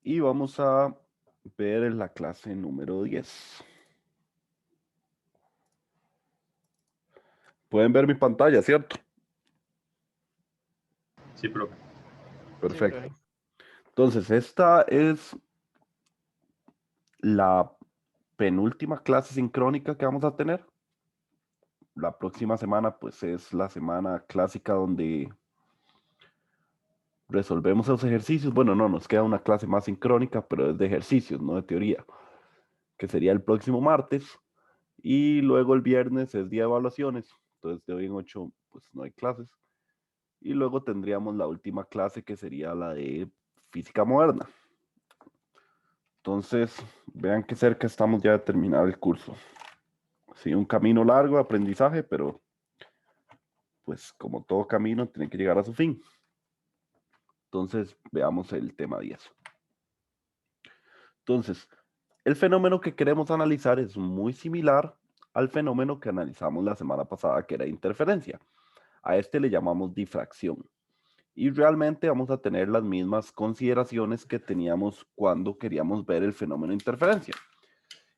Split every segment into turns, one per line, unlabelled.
y vamos a ver la clase número 10. Pueden ver mi pantalla, ¿cierto?
Sí, profe.
Sí,
Perfecto.
profe.
Entonces, esta es la penúltima clase sincrónica que vamos a tener. La próxima semana, pues, es la semana clásica donde resolvemos los ejercicios. Bueno, no, nos queda una clase más sincrónica, pero es de ejercicios, no de teoría, que sería el próximo martes. Y luego el viernes es día de evaluaciones. Entonces, de hoy en 8, pues, no hay clases. Y luego tendríamos la última clase que sería la de física moderna. Entonces, vean qué cerca estamos ya de terminar el curso. Sí, un camino largo de aprendizaje, pero pues como todo camino tiene que llegar a su fin. Entonces, veamos el tema 10. Entonces, el fenómeno que queremos analizar es muy similar al fenómeno que analizamos la semana pasada, que era interferencia. A este le llamamos difracción. Y realmente vamos a tener las mismas consideraciones que teníamos cuando queríamos ver el fenómeno de interferencia.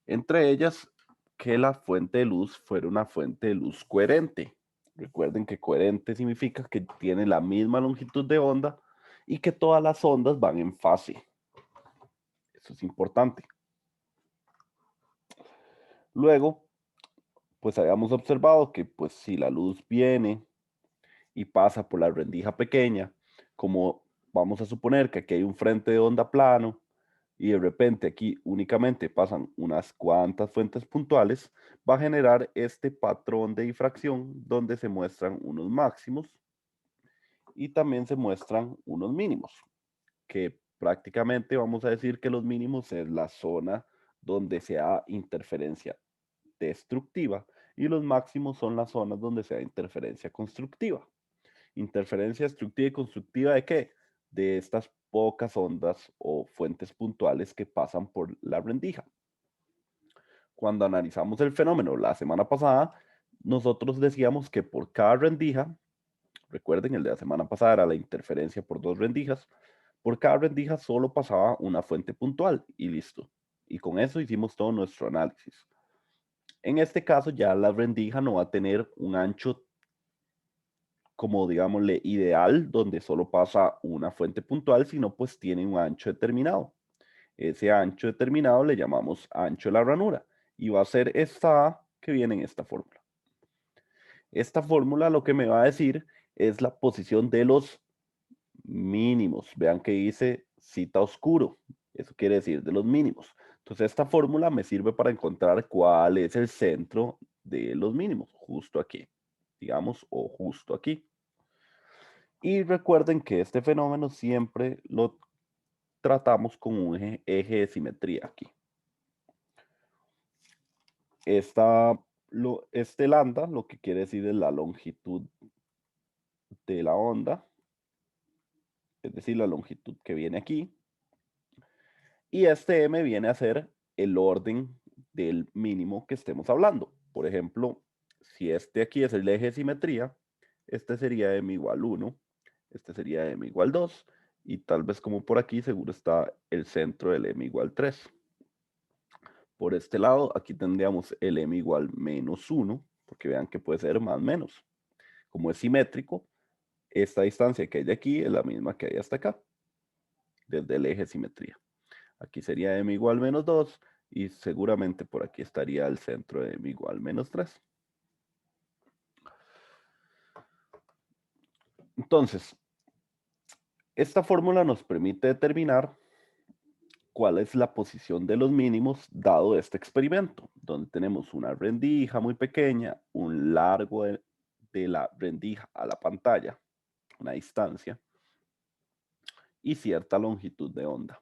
Entre ellas, que la fuente de luz fuera una fuente de luz coherente. Recuerden que coherente significa que tiene la misma longitud de onda y que todas las ondas van en fase. Eso es importante. Luego, pues habíamos observado que pues si la luz viene y pasa por la rendija pequeña, como vamos a suponer que aquí hay un frente de onda plano y de repente aquí únicamente pasan unas cuantas fuentes puntuales, va a generar este patrón de difracción donde se muestran unos máximos y también se muestran unos mínimos, que prácticamente vamos a decir que los mínimos es la zona donde se da interferencia destructiva y los máximos son las zonas donde se da interferencia constructiva. Interferencia destructiva y constructiva ¿de qué? De estas pocas ondas o fuentes puntuales que pasan por la rendija. Cuando analizamos el fenómeno la semana pasada, nosotros decíamos que por cada rendija, recuerden, el de la semana pasada era la interferencia por dos rendijas, por cada rendija solo pasaba una fuente puntual y listo. Y con eso hicimos todo nuestro análisis. En este caso ya la rendija no va a tener un ancho como digámosle ideal, donde solo pasa una fuente puntual, sino pues tiene un ancho determinado. Ese ancho determinado le llamamos ancho de la ranura y va a ser esta A que viene en esta fórmula. Esta fórmula lo que me va a decir es la posición de los mínimos. Vean que dice cita oscuro. Eso quiere decir de los mínimos. Entonces esta fórmula me sirve para encontrar cuál es el centro de los mínimos, justo aquí, digamos, o justo aquí. Y recuerden que este fenómeno siempre lo tratamos con un eje de simetría aquí. Este lambda, lo que quiere decir es la longitud de la onda, es decir, la longitud que viene aquí. Y este m viene a ser el orden del mínimo que estemos hablando. Por ejemplo, si este aquí es el eje de simetría, este sería m igual 1, este sería m igual 2, y tal vez como por aquí seguro está el centro del m igual 3. Por este lado, aquí tendríamos el m igual menos 1, porque vean que puede ser más menos. Como es simétrico, esta distancia que hay de aquí es la misma que hay hasta acá, desde el eje de simetría. Aquí sería m igual menos 2 y seguramente por aquí estaría el centro de m igual menos 3. Entonces, esta fórmula nos permite determinar cuál es la posición de los mínimos dado este experimento, donde tenemos una rendija muy pequeña, un largo de la rendija a la pantalla, una distancia, y cierta longitud de onda.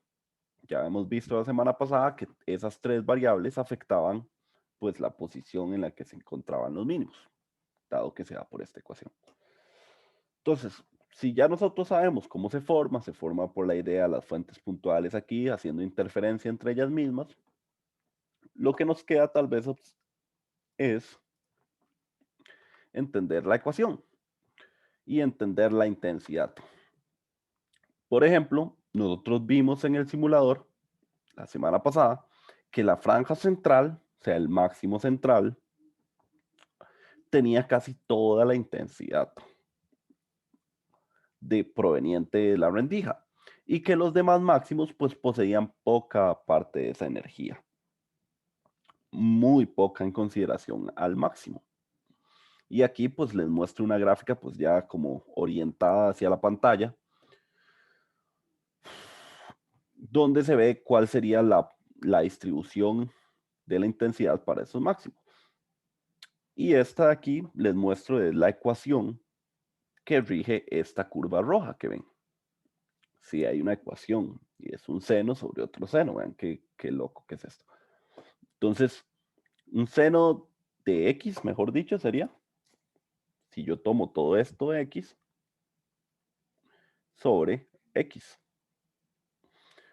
Ya hemos visto la semana pasada que esas tres variables afectaban pues la posición en la que se encontraban los mínimos, dado que se da por esta ecuación. Entonces, si ya nosotros sabemos cómo se forma por la idea de las fuentes puntuales aquí, haciendo interferencia entre ellas mismas, lo que nos queda tal vez es entender la ecuación y entender la intensidad. Por ejemplo, nosotros vimos en el simulador la semana pasada que la franja central, o sea, el máximo central, tenía casi toda la intensidad proveniente de la rendija y que los demás máximos pues poseían poca parte de esa energía, muy poca en consideración al máximo. Y aquí pues les muestro una gráfica pues ya como orientada hacia la pantalla, donde se ve cuál sería la distribución de la intensidad para esos máximos. Y esta de aquí les muestro es la ecuación que rige esta curva roja que ven. Si hay una ecuación y es un seno sobre otro seno, vean qué loco que es esto. Entonces, un seno de x, mejor dicho, sería, si yo tomo todo esto de x sobre x.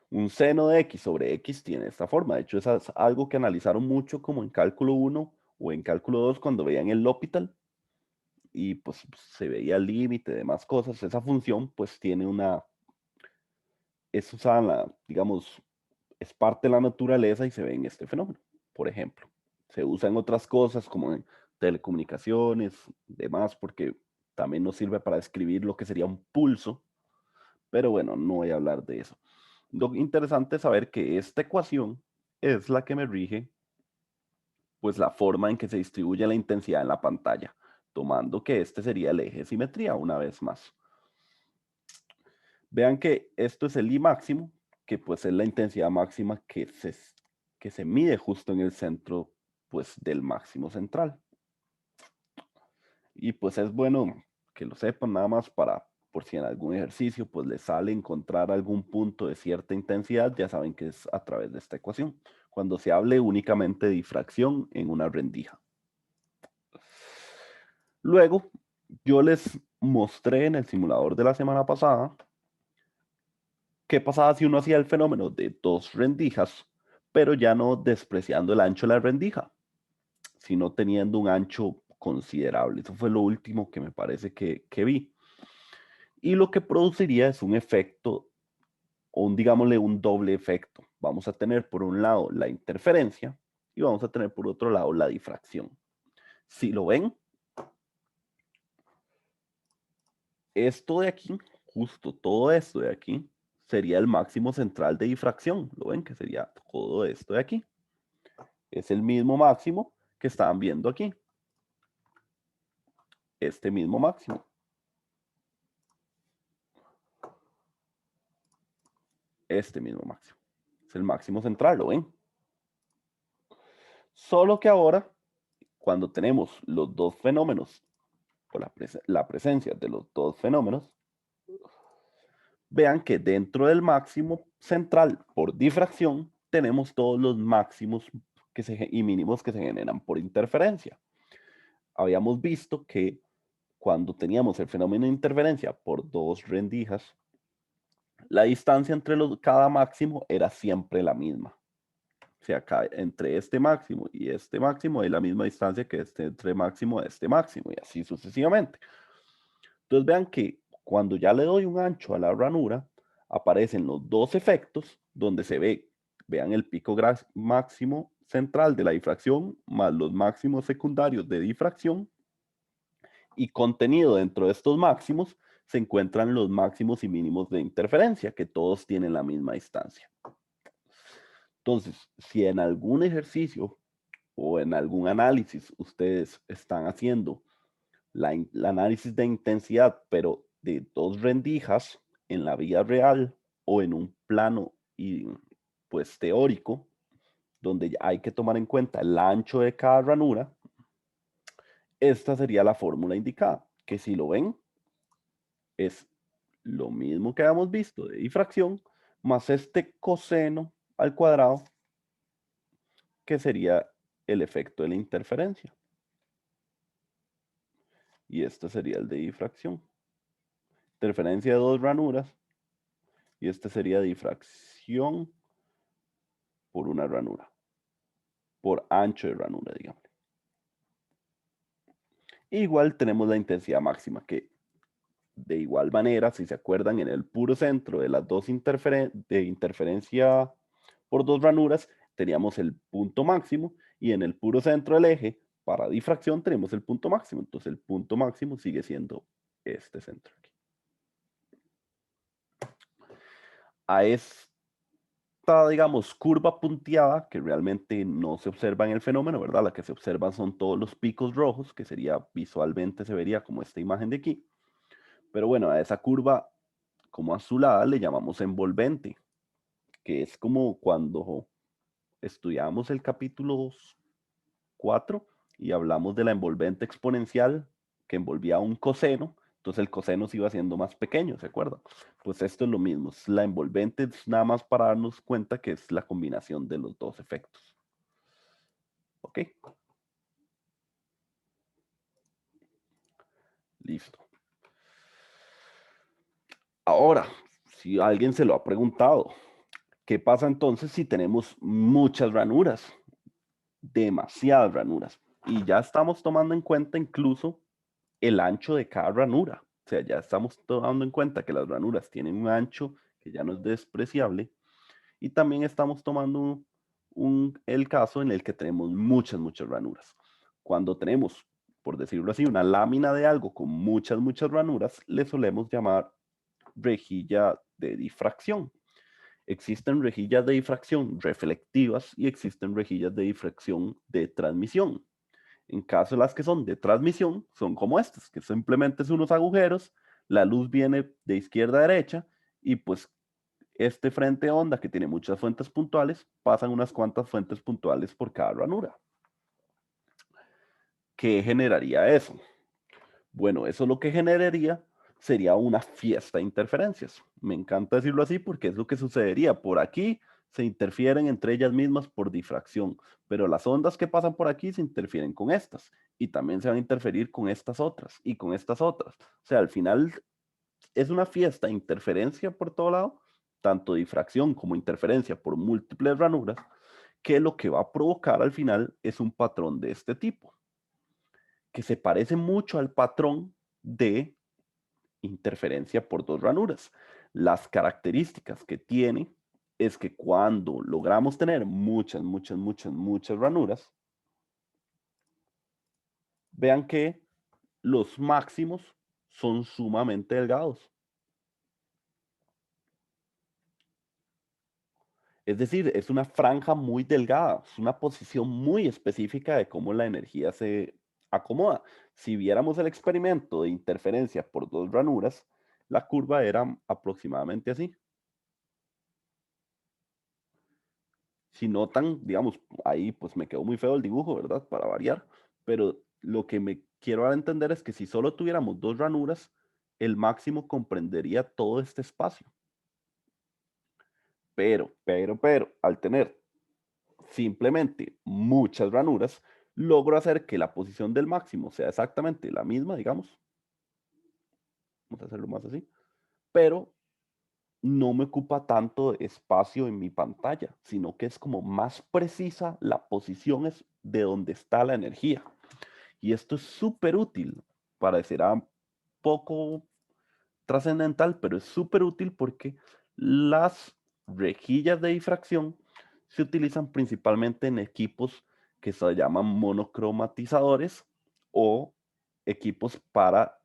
Un seno de x sobre x tiene esta forma. De hecho, eso es algo que analizaron mucho como en cálculo 1 o en cálculo 2 cuando veían el L'Hopital y pues se veía el límite, demás cosas. Esa función pues tiene es usada, digamos, es parte de la naturaleza y se ve en este fenómeno, por ejemplo. Se usa en otras cosas como en telecomunicaciones, demás, porque también nos sirve para describir lo que sería un pulso, pero bueno, no voy a hablar de eso. Lo interesante es saber que esta ecuación es la que me rige pues la forma en que se distribuye la intensidad en la pantalla, tomando que este sería el eje de simetría una vez más. Vean que esto es el I máximo, que pues es la intensidad máxima que se mide justo en el centro pues del máximo central. Y pues es bueno que lo sepan nada más para, por si en algún ejercicio pues les sale encontrar algún punto de cierta intensidad, ya saben que es a través de esta ecuación, cuando se hable únicamente de difracción en una rendija. Luego, yo les mostré en el simulador de la semana pasada qué pasaba si uno hacía el fenómeno de dos rendijas, pero ya no despreciando el ancho de la rendija, sino teniendo un ancho considerable. Eso fue lo último que me parece que vi. Y lo que produciría es un efecto, o digámosle un doble efecto. Vamos a tener por un lado la interferencia y vamos a tener por otro lado la difracción. Si lo ven, esto de aquí, justo todo esto de aquí, sería el máximo central de difracción. ¿Lo ven? Que sería todo esto de aquí. Es el mismo máximo que estaban viendo aquí. Este mismo máximo. Este mismo máximo. Es el máximo central, ¿lo ven? Solo que ahora, cuando tenemos los dos fenómenos, o la presencia de los dos fenómenos, vean que dentro del máximo central por difracción, tenemos todos los máximos y mínimos que se generan por interferencia. Habíamos visto que cuando teníamos el fenómeno de interferencia por dos rendijas, la distancia entre cada máximo era siempre la misma. O sea, entre este máximo y este máximo hay la misma distancia que entre máximo y este máximo, y así sucesivamente. Entonces vean que cuando ya le doy un ancho a la ranura, aparecen los dos efectos donde se ve, vean el pico máximo central de la difracción más los máximos secundarios de difracción, y contenido dentro de estos máximos se encuentran los máximos y mínimos de interferencia, que todos tienen la misma distancia. Entonces, si en algún ejercicio o en algún análisis ustedes están haciendo el análisis de intensidad, pero de dos rendijas en la vida real o en un plano y, pues teórico, donde hay que tomar en cuenta el ancho de cada ranura, esta sería la fórmula indicada, que si lo ven, es lo mismo que habíamos visto de difracción, más este coseno al cuadrado, que sería el efecto de la interferencia. Y este sería el de difracción. Interferencia de dos ranuras. Y este sería difracción por una ranura. Por ancho de ranura, digamos. Igual tenemos la intensidad máxima, que De igual manera, si se acuerdan, en el puro centro de las dos de interferencia por dos ranuras, teníamos el punto máximo y en el puro centro del eje, para difracción, tenemos el punto máximo. Entonces, el punto máximo sigue siendo este centro aquí. A esta, digamos, curva punteada, que realmente no se observa en el fenómeno, ¿verdad? La que se observan son todos los picos rojos, que sería visualmente se vería como esta imagen de aquí. Pero bueno, a esa curva como azulada le llamamos envolvente, que es como cuando estudiamos el capítulo 4 y hablamos de la envolvente exponencial que envolvía un coseno, entonces el coseno se iba haciendo más pequeño, ¿se acuerdan? Pues esto es lo mismo, la envolvente es nada más para darnos cuenta que es la combinación de los dos efectos. ¿Ok? Listo. Ahora, si alguien se lo ha preguntado, ¿qué pasa entonces si tenemos muchas ranuras? Demasiadas ranuras. Y ya estamos tomando en cuenta incluso el ancho de cada ranura. O sea, ya estamos tomando en cuenta que las ranuras tienen un ancho que ya no es despreciable. Y también estamos tomando el caso en el que tenemos muchas ranuras. Cuando tenemos, por decirlo así, una lámina de algo con muchas ranuras, le solemos llamar rejilla de difracción. Existen rejillas de difracción reflectivas y existen rejillas de difracción de transmisión. En caso de las que son de transmisión, son como estas, que simplemente son unos agujeros, la luz viene de izquierda a derecha y pues este frente de onda que tiene muchas fuentes puntuales, pasan unas cuantas fuentes puntuales por cada ranura. ¿Qué generaría eso? Bueno, eso lo que generaría sería una fiesta de interferencias. Me encanta decirlo así porque es lo que sucedería. Por aquí se interfieren entre ellas mismas por difracción, pero las ondas que pasan por aquí se interfieren con estas y también se van a interferir con estas otras y con estas otras. O sea, al final es una fiesta de interferencia por todo lado, tanto difracción como interferencia por múltiples ranuras, que lo que va a provocar al final es un patrón de este tipo, que se parece mucho al patrón de interferencia por dos ranuras. Las características que tiene es que cuando logramos tener muchas ranuras, vean que los máximos son sumamente delgados. Es decir, es una franja muy delgada, es una posición muy específica de cómo la energía se acomoda. Si viéramos el experimento de interferencia por dos ranuras, la curva era aproximadamente así. Si notan, digamos, ahí pues me quedó muy feo el dibujo, ¿verdad? Para variar, pero lo que me quiero dar a entender es que si solo tuviéramos dos ranuras, el máximo comprendería todo este espacio. Pero, al tener simplemente muchas ranuras, logro hacer que la posición del máximo sea exactamente la misma, digamos. Vamos a hacerlo más así. Pero no me ocupa tanto espacio en mi pantalla, sino que es como más precisa la posición es de donde está la energía. Y esto es súper útil. Parecerá poco trascendental, pero es súper útil porque las rejillas de difracción se utilizan principalmente en equipos que se llaman monocromatizadores o equipos para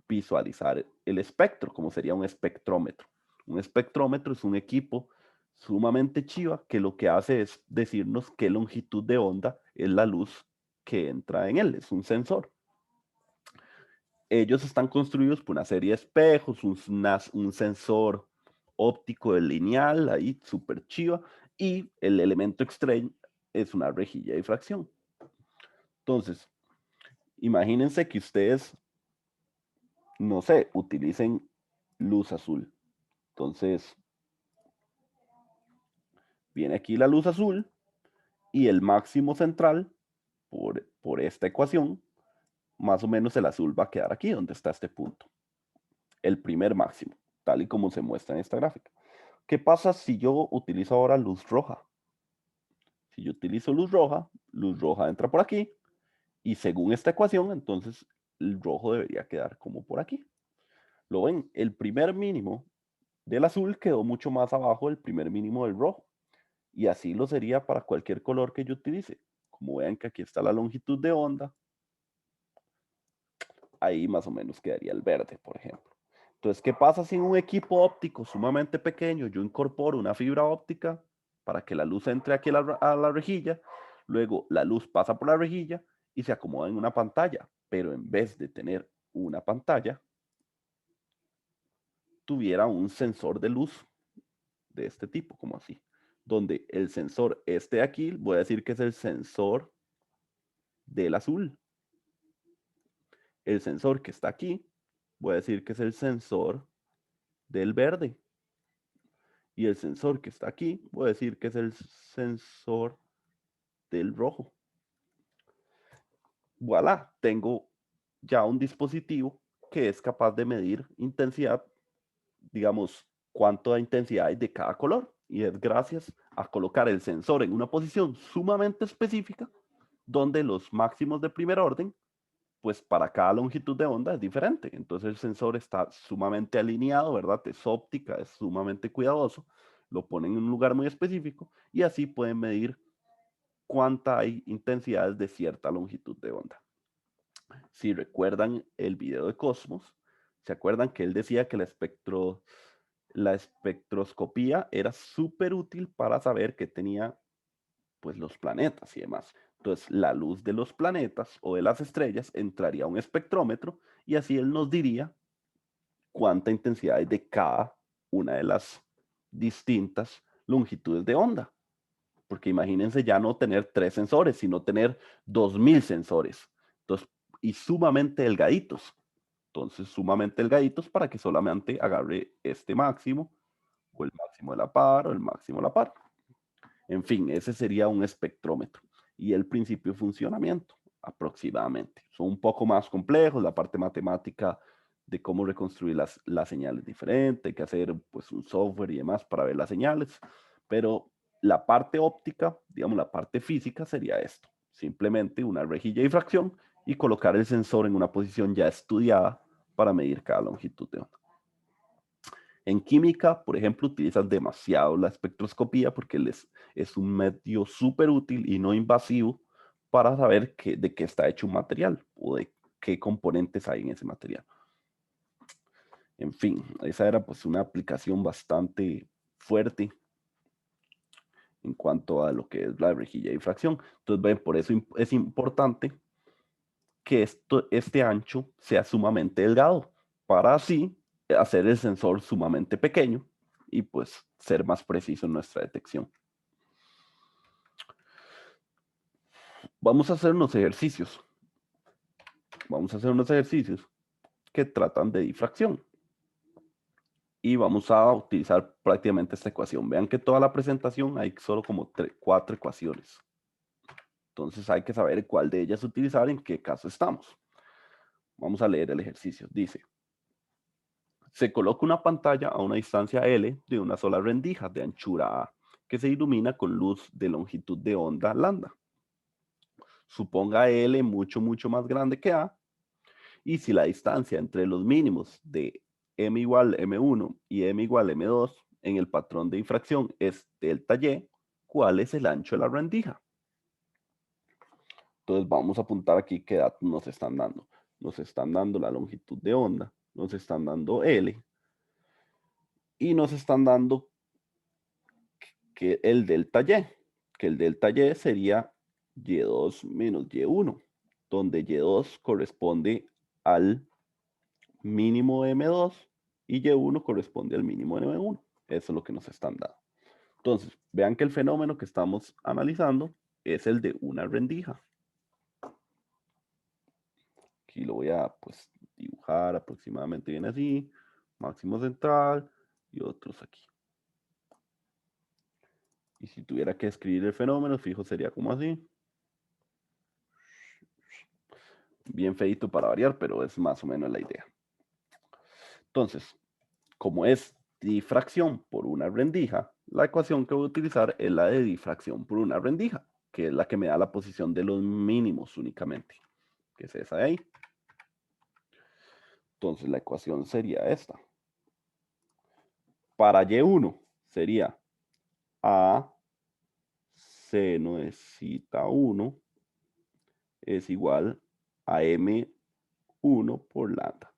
visualizar el espectro, como sería un espectrómetro. Un espectrómetro es un equipo sumamente chiva que lo que hace es decirnos qué longitud de onda es la luz que entra en él, es un sensor. Ellos están construidos por una serie de espejos, un sensor óptico de lineal, ahí súper chiva, y el elemento extraño es una rejilla de difracción. Entonces, imagínense que ustedes, no sé, utilicen luz azul. Entonces, viene aquí la luz azul y el máximo central, por esta ecuación, más o menos el azul va a quedar aquí, donde está este punto. El primer máximo, tal y como se muestra en esta gráfica. ¿Qué pasa si yo utilizo ahora luz roja? Si yo utilizo luz roja entra por aquí y según esta ecuación, entonces el rojo debería quedar como por aquí. Lo ven, el primer mínimo del azul quedó mucho más abajo del primer mínimo del rojo. Y así lo sería para cualquier color que yo utilice. Como vean que aquí está la longitud de onda, ahí más o menos quedaría el verde, por ejemplo. Entonces, ¿qué pasa si en un equipo óptico sumamente pequeño yo incorporo una fibra óptica para que la luz entre aquí a la rejilla? Luego la luz pasa por la rejilla y se acomoda en una pantalla, pero en vez de tener una pantalla, tuviera un sensor de luz de este tipo, como así, donde el sensor este de aquí, voy a decir que es el sensor del azul. El sensor que está aquí, voy a decir que es el sensor del verde. Y el sensor que está aquí, voy a decir que es el sensor del rojo. Voilà, tengo ya un dispositivo que es capaz de medir intensidad, digamos, cuánta intensidad hay de cada color. Y es gracias a colocar el sensor en una posición sumamente específica, donde los máximos de primer orden, pues para cada longitud de onda es diferente. Entonces el sensor está sumamente alineado, ¿verdad? Es óptica, es sumamente cuidadoso, lo ponen en un lugar muy específico y así pueden medir cuánta hay intensidades de cierta longitud de onda. Si recuerdan el video de Cosmos, ¿se acuerdan que él decía que la espectroscopía era súper útil para saber que tenía pues los planetas y demás? Entonces, la luz de los planetas o de las estrellas entraría a un espectrómetro y así él nos diría cuánta intensidad hay de cada una de las distintas longitudes de onda. Porque imagínense ya no tener 3 sensores, sino tener 2000 sensores. Entonces, y sumamente delgaditos. Entonces, sumamente delgaditos para que solamente agarre este máximo, o el máximo de la par, o el máximo de la par. En fin, ese sería un espectrómetro y el principio de funcionamiento aproximadamente. Son un poco más complejos, la parte matemática de cómo reconstruir las señales diferentes, hay que hacer pues un software y demás para ver las señales, pero la parte óptica, digamos la parte física sería esto, simplemente una rejilla de difracción y colocar el sensor en una posición ya estudiada para medir cada longitud de onda. En química, por ejemplo, utilizan demasiado la espectroscopía porque es un medio súper útil y no invasivo para saber de qué está hecho un material o de qué componentes hay en ese material. En fin, esa era pues una aplicación bastante fuerte en cuanto a lo que es la rejilla de difracción. Entonces, ven, por eso es importante que este ancho sea sumamente delgado para así hacer el sensor sumamente pequeño y pues ser más preciso en nuestra detección. Vamos a hacer unos ejercicios. Vamos a hacer unos ejercicios que tratan de difracción. Y vamos a utilizar prácticamente esta ecuación. Vean que toda la presentación hay solo como 4 ecuaciones. Entonces hay que saber cuál de ellas utilizar, en qué caso estamos. Vamos a leer el ejercicio. Dice, se coloca una pantalla a una distancia L de una sola rendija de anchura A, que se ilumina con luz de longitud de onda lambda. Suponga L mucho más grande que A, y si la distancia entre los mínimos de m igual m1 y m igual m2 en el patrón de difracción es delta y, ¿cuál es el ancho de la rendija? Entonces vamos a apuntar aquí qué datos nos están dando. Nos están dando la longitud de onda, nos están dando L, y nos están dando que el delta y, que el delta y sería y2 menos y1, donde y2 corresponde al mínimo de M2 y Y1 corresponde al mínimo de M1. Eso es lo que nos están dando. Entonces, vean que el fenómeno que estamos analizando es el de una rendija. Aquí lo voy a pues dibujar aproximadamente bien así, máximo central y otros aquí. Y si tuviera que escribir el fenómeno, fijo, sería como así. Bien feito para variar, pero es más o menos la idea. Entonces, como es difracción por una rendija, la ecuación que voy a utilizar es la de difracción por una rendija, que es la que me da la posición de los mínimos únicamente, que es esa de ahí. Entonces la ecuación sería esta. Para Y1 sería A seno de cita 1 es igual a M1 por lambda.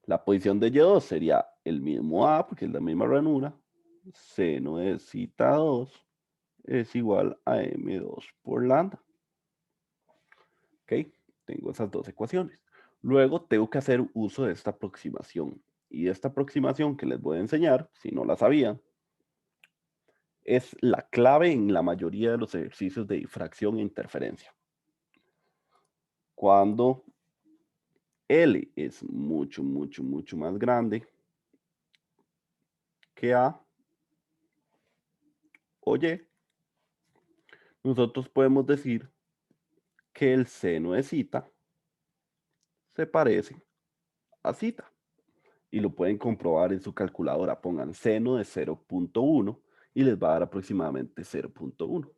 La posición de Y2 sería el mismo A, porque es la misma ranura. Seno de cita 2 es igual a M2 por lambda. ¿Ok? Tengo esas dos ecuaciones. Luego tengo que hacer uso de esta aproximación. Y esta aproximación que les voy a enseñar, si no la sabían, es la clave en la mayoría de los ejercicios de difracción e interferencia. Cuando L es mucho, mucho, mucho más grande que A o Y, nosotros podemos decir que el seno de cita se parece a cita. Y lo pueden comprobar en su calculadora. Pongan seno de 0.1 y les va a dar aproximadamente 0.1.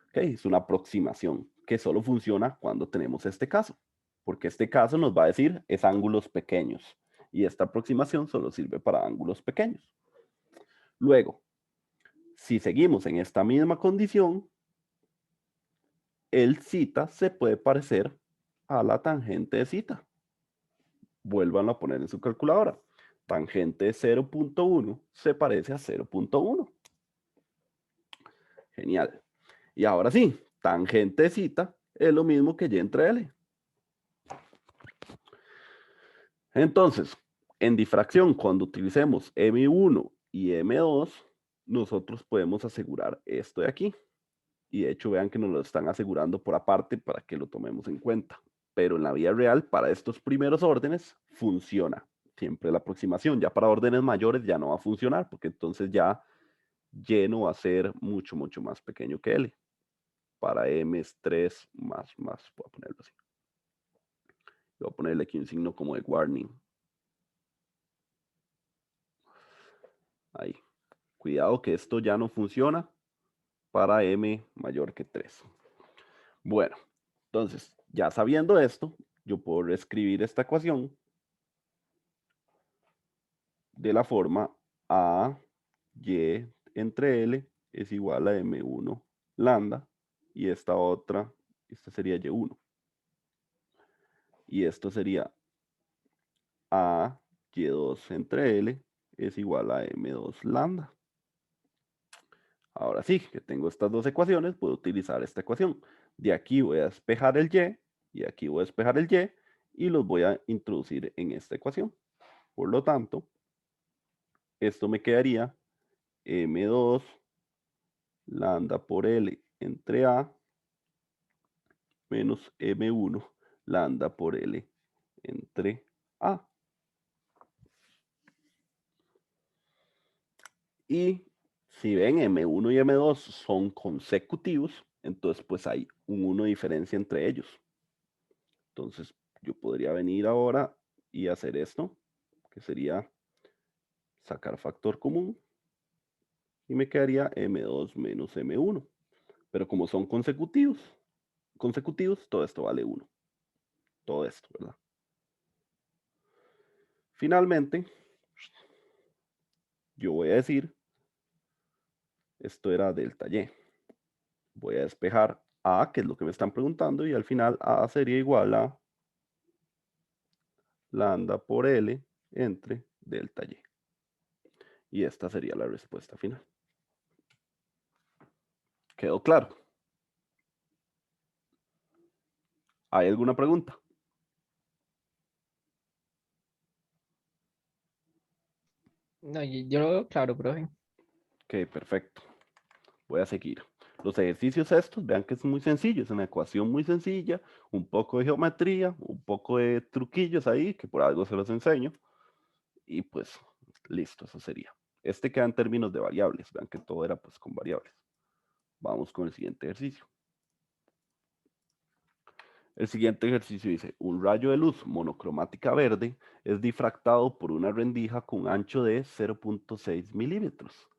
¿Okay? Es una aproximación que solo funciona cuando tenemos este caso, porque este caso nos va a decir es ángulos pequeños y esta aproximación solo sirve para ángulos pequeños. Luego, si seguimos en esta misma condición, el cita se puede parecer a la tangente de cita. Vuélvanlo a poner en su calculadora. Tangente de 0.1 se parece a 0.1. Genial. Y ahora sí, tangente de cita es lo mismo que y entre L. Entonces, en difracción, cuando utilicemos M1 y M2, nosotros podemos asegurar esto de aquí. Y de hecho, vean que nos lo están asegurando por aparte para que lo tomemos en cuenta. Pero en la vida real, para estos primeros órdenes, funciona siempre la aproximación. Ya para órdenes mayores ya no va a funcionar, porque entonces ya lleno va a ser mucho, mucho más pequeño que L. Para M es 3 más, voy a ponerlo así. Voy a ponerle aquí un signo como de warning. Ahí. Cuidado que esto ya no funciona para M mayor que 3. Bueno, entonces, ya sabiendo esto, yo puedo reescribir esta ecuación de la forma A, Y entre L es igual a M1 lambda y esta otra, esta sería Y1. Y esto sería A, Y2 entre L es igual a M2 lambda. Ahora sí, que tengo estas dos ecuaciones, puedo utilizar esta ecuación. De aquí voy a despejar el y aquí voy a despejar el y los voy a introducir en esta ecuación. Por lo tanto, esto me quedaría M2 lambda por L entre A menos M1 lambda por L entre A. Y si ven, M1 y M2 son consecutivos, entonces pues hay un 1 de diferencia entre ellos. Entonces yo podría venir ahora y hacer esto, que sería sacar factor común, y me quedaría M2 menos M1. Pero como son consecutivos, todo esto vale 1. Todo esto, ¿verdad? Finalmente, yo voy a decir, esto era delta Y. Voy a despejar A, que es lo que me están preguntando, y al final A sería igual a lambda por L entre delta Y. Y esta sería la respuesta final. ¿Quedó claro? ¿Hay alguna pregunta?
No, yo lo veo claro, profe.
Ok, perfecto. Voy a seguir. Los ejercicios estos, vean que es muy sencillo, es una ecuación muy sencilla, un poco de geometría, un poco de truquillos ahí, que por algo se los enseño, y pues listo, eso sería. Este queda en términos de variables, vean que todo era pues con variables. Vamos con el siguiente ejercicio. El siguiente ejercicio dice, un rayo de luz monocromática verde es difractado por una rendija con ancho de 0.6 milímetros.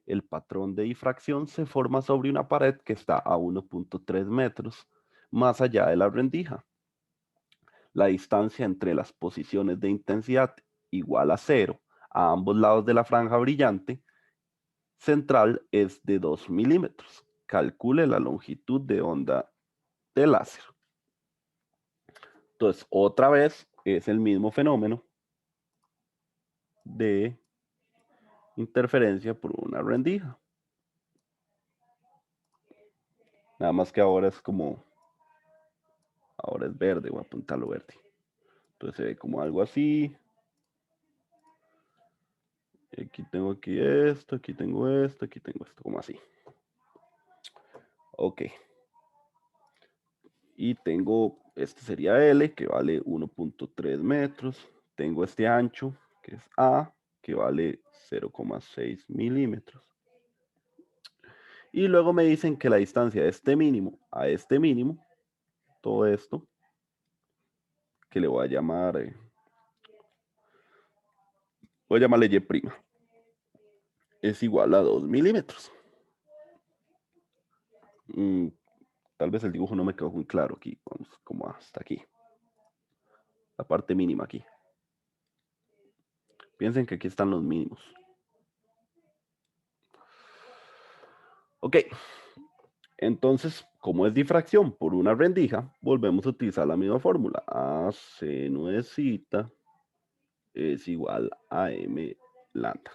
El patrón de difracción se forma sobre una pared que está a 1.3 metros más allá de la rendija. La distancia entre las posiciones de intensidad igual a 0 a ambos lados de la franja brillante central es de 2 milímetros. Calcule la longitud de onda del láser. Entonces, otra vez es el mismo fenómeno de interferencia por una rendija. Nada más que ahora es como, ahora es verde, voy a apuntarlo verde. Entonces se ve como algo así. Aquí tengo esto, aquí tengo esto, aquí tengo esto, como así. Ok. Y tengo, este sería L, que vale 1.3 metros. Tengo este ancho, que es A, que vale 0,6 milímetros. Y luego me dicen que la distancia de este mínimo a este mínimo, todo esto, que le voy a llamar, voy a llamarle Y', es igual a 2 milímetros. Tal vez el dibujo no me quedó muy claro aquí, vamos como hasta aquí. La parte mínima aquí. Piensen que aquí están los mínimos. Ok, entonces, como es difracción por una rendija, volvemos a utilizar la misma fórmula. A seno de zeta es igual a m lambda.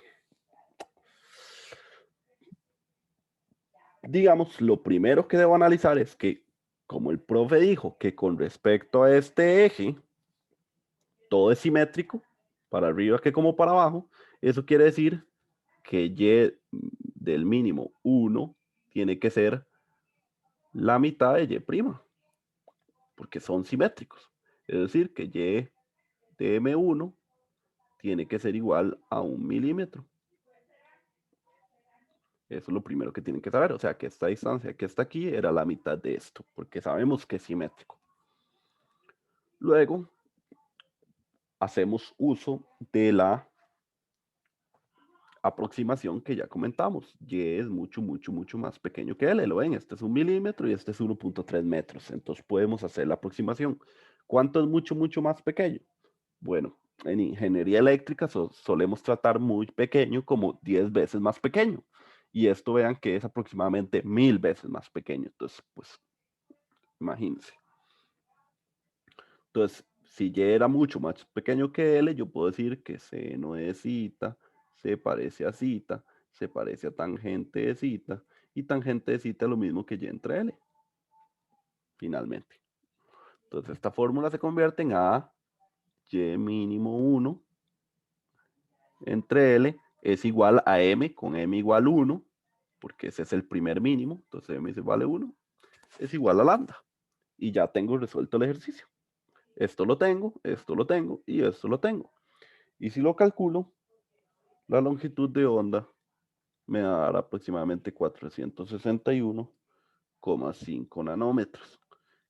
Digamos, lo primero que debo analizar es que, como el profe dijo que con respecto a este eje, todo es simétrico, para arriba que como para abajo, eso quiere decir que y del mínimo 1 tiene que ser la mitad de y', porque son simétricos. Es decir, que y de m1 tiene que ser igual a 1 milímetro. Eso es lo primero que tienen que saber. O sea, que esta distancia que está aquí era la mitad de esto, porque sabemos que es simétrico. Luego, hacemos uso de la aproximación que ya comentamos. Y es mucho, mucho, mucho más pequeño que L. Lo ven, este es 1 milímetro y este es 1.3 metros. Entonces podemos hacer la aproximación. ¿Cuánto es mucho, mucho más pequeño? Bueno, en ingeniería eléctrica solemos tratar muy pequeño como 10 veces más pequeño. Y esto vean que es aproximadamente 1000 veces más pequeño. Entonces, pues, imagínense. Entonces, si Y era mucho más pequeño que L, yo puedo decir que seno de zeta se parece a zeta, se parece a tangente de zeta, y tangente de zeta es lo mismo que Y entre L, finalmente. Entonces, esta fórmula se convierte en A, Y mínimo 1 entre L es igual a M con M igual 1, porque ese es el primer mínimo, entonces M es igual a 1, es igual a lambda. Y ya tengo resuelto el ejercicio. Esto lo tengo y esto lo tengo. Y si lo calculo, la longitud de onda me va a dar aproximadamente 461,5 nanómetros,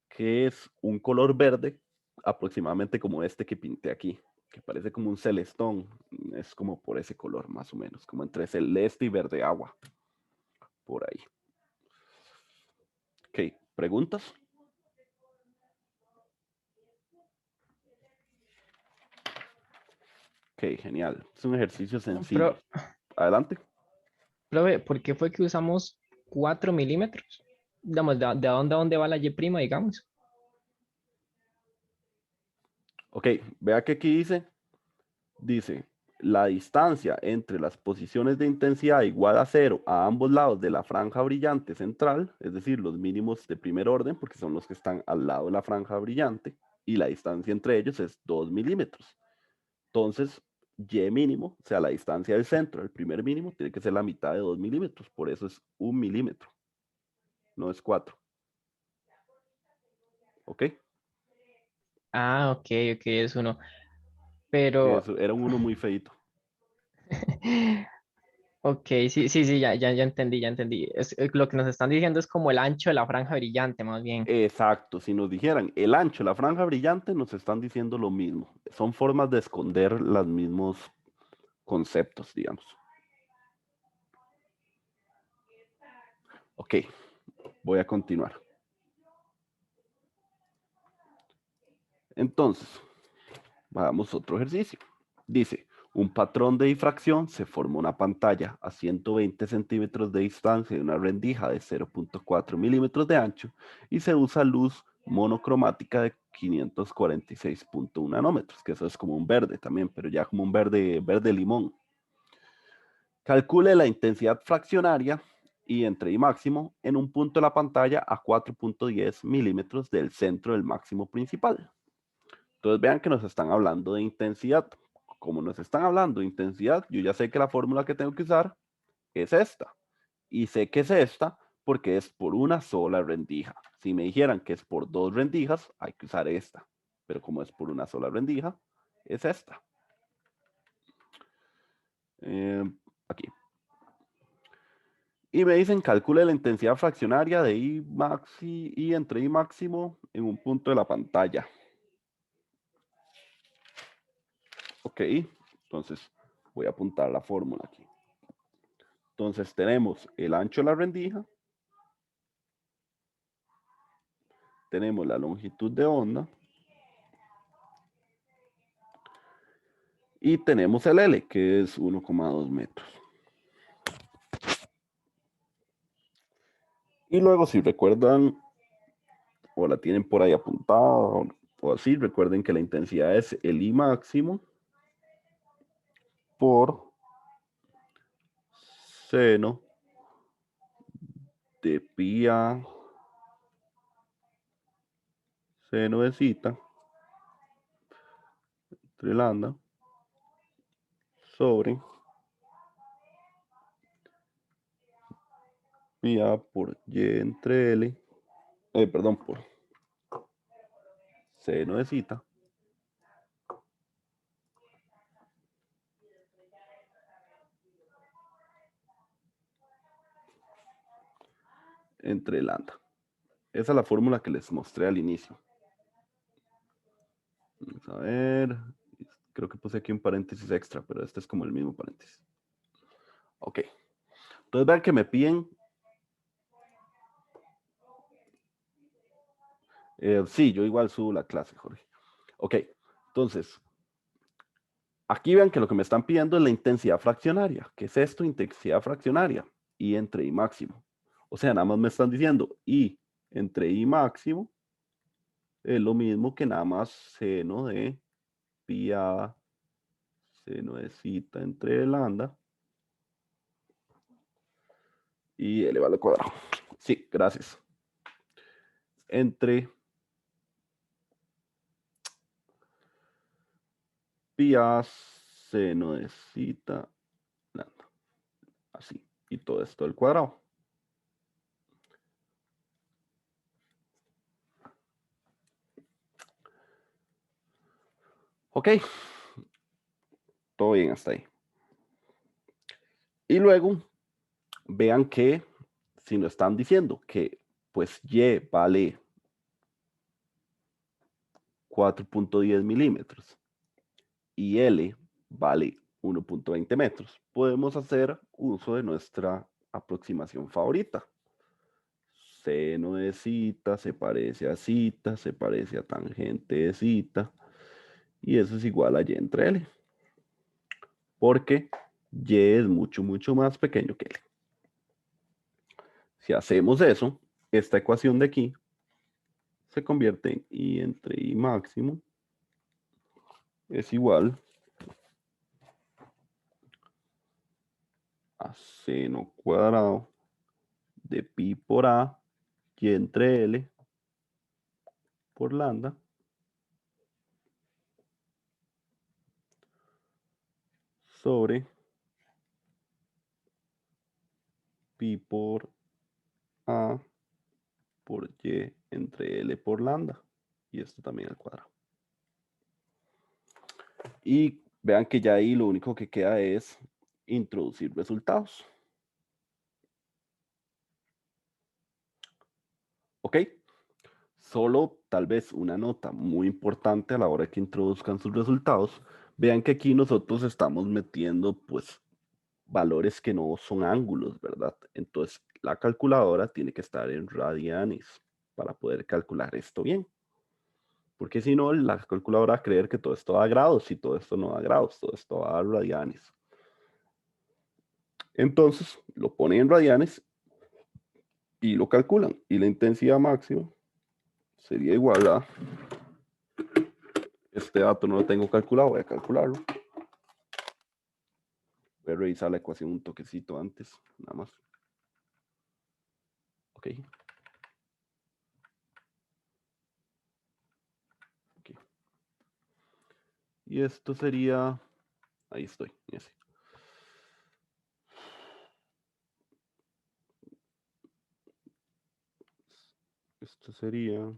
que es un color verde aproximadamente como este que pinté aquí, que parece como un celestón, es como por ese color más o menos, como entre celeste y verde agua, por ahí. Ok, ¿preguntas? Ok, genial. Es un ejercicio sencillo.
Pero,
Adelante.
profe, ¿por qué fue que usamos 4 milímetros? Digamos, de dónde a dónde va la Y', digamos.
Ok, vea que aquí dice, la distancia entre las posiciones de intensidad igual a 0 a ambos lados de la franja brillante central, es decir, los mínimos de primer orden, porque son los que están al lado de la franja brillante, y la distancia entre ellos es 2 milímetros. Entonces, y mínimo, o sea, la distancia del centro, el primer mínimo, tiene que ser la mitad de 2 milímetros, por eso es 1 milímetro, no es 4. ¿Ok?
Ah, ok, ok, es uno. Pero,
Eso era uno muy feito.
ok, sí, sí, sí, ya entendí, ya entendí. Lo que nos están diciendo es como el ancho de la franja brillante, más bien.
Exacto, si nos dijeran el ancho, la franja brillante, nos están diciendo lo mismo. Son formas de esconder los mismos conceptos, digamos. Ok, voy a continuar. Entonces, hagamos otro ejercicio. Dice, un patrón de difracción se forma una pantalla a 120 centímetros de distancia de una rendija de 0.4 milímetros de ancho y se usa luz monocromática de 546.1 nanómetros, que eso es como un verde también, pero ya como un verde, verde limón. Calcule la intensidad fraccionaria y entre y máximo en un punto de la pantalla a 4.10 milímetros del centro del máximo principal. Entonces vean que nos están hablando de intensidad. Como nos están hablando de intensidad, yo ya sé que la fórmula que tengo que usar es esta. Y sé que es esta porque es por una sola rendija. Si me dijeran que es por dos rendijas, hay que usar esta. Pero como es por una sola rendija, es esta. Aquí. Y me dicen, calcule la intensidad fraccionaria de I maxi y entre I máximo en un punto de la pantalla. Ok, entonces voy a apuntar la fórmula aquí. Entonces tenemos el ancho de la rendija, tenemos la longitud de onda y tenemos el L, que es 1,2 metros. Y luego, si recuerdan, o la tienen por ahí apuntada, o así, recuerden que la intensidad es el I máximo por seno de pi a seno de zeta entre lambda sobre pi a por y entre L, perdón, por seno de zeta entre lambda. Esa es la fórmula que les mostré al inicio. Vamos a ver. Creo que puse aquí un paréntesis extra, pero este es como el mismo paréntesis. Ok. Entonces vean que me piden. Sí, yo igual subo la clase, Jorge. Ok. Entonces, aquí vean que lo que me están pidiendo es la intensidad fraccionaria. ¿Qué es esto? Intensidad fraccionaria. I entre I máximo. O sea, nada más me están diciendo I entre I máximo es lo mismo que nada más seno de pi a seno de zeta entre lambda y elevado al cuadrado. Sí, gracias. Entre pi a seno de zeta lambda. Así. Y todo esto al cuadrado. Ok. Todo bien hasta ahí. Y luego, vean que si nos están diciendo que pues Y vale 4.10 milímetros y L vale 1.20 metros, podemos hacer uso de nuestra aproximación favorita. Seno de zeta se parece a zeta, se parece a tangente de zeta, y eso es igual a Y entre L, porque Y es mucho, mucho más pequeño que L. Si hacemos eso, esta ecuación de aquí se convierte en I entre I máximo es igual a seno cuadrado de pi por A y entre L por lambda sobre pi por A por Y entre L por lambda. Y esto también al cuadrado. Y vean que ya ahí lo único que queda es introducir resultados. ¿Ok? Solo tal vez una nota muy importante a la hora que introduzcan sus resultados. Vean que aquí nosotros estamos metiendo pues valores que no son ángulos, ¿verdad? Entonces la calculadora tiene que estar en radianes para poder calcular esto bien. Porque si no, la calculadora va a creer que todo esto da grados y todo esto no da grados, todo esto va a dar radianes. Entonces, lo ponen en radianes y lo calculan. Y la intensidad máxima sería igual a... Este dato no lo tengo calculado, voy a calcularlo. Voy a revisar la ecuación un toquecito antes, nada más. Ok. Okay. Y esto sería... Ahí estoy, ese. Esto sería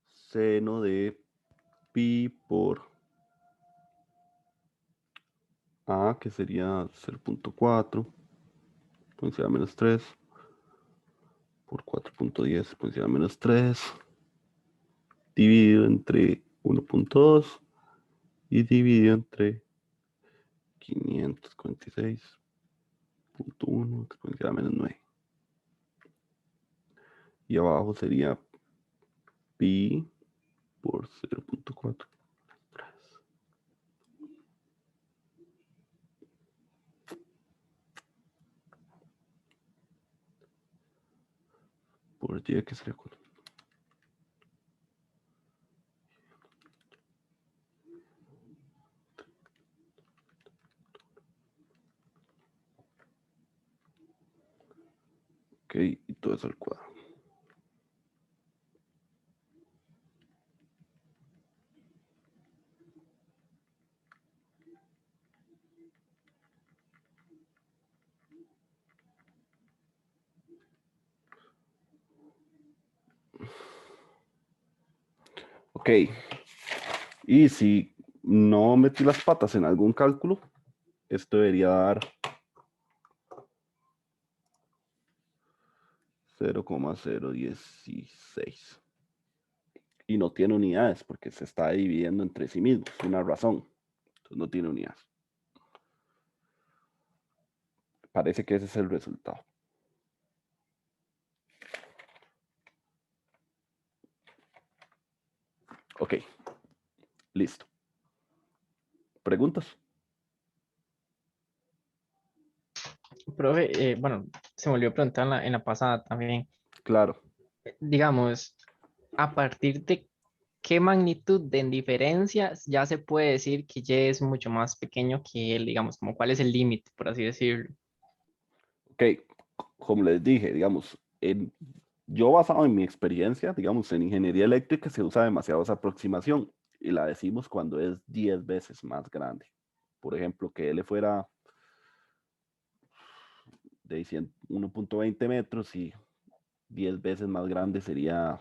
seno de pi por A, que sería 0.4, exponencial a menos 3, por 4.10, exponencial a menos 3, dividido entre 1.2 y dividido entre 546.1, exponencial a menos 9. Y abajo sería pi por 0.4. Por y, que sería 4. Ok, y todo eso al cuadrado. Ok, y si no metí las patas en algún cálculo, esto debería dar 0,016. Y no tiene unidades porque se está dividiendo entre sí mismo. Es una razón. Entonces no tiene unidades. Parece que ese es el resultado. Ok, listo. ¿Preguntas?
Profe, bueno, se me olvidó preguntar en la pasada también.
Claro.
Digamos, ¿a partir de qué magnitud de diferencia ya se puede decir que Y es mucho más pequeño que él? Digamos, como cuál es el límite, por así decirlo.
Ok, como les dije, digamos, yo basado en mi experiencia, digamos, en ingeniería eléctrica se usa demasiado esa aproximación y la decimos cuando es 10 veces más grande. Por ejemplo, que L fuera de 1.20 metros y 10 veces más grande sería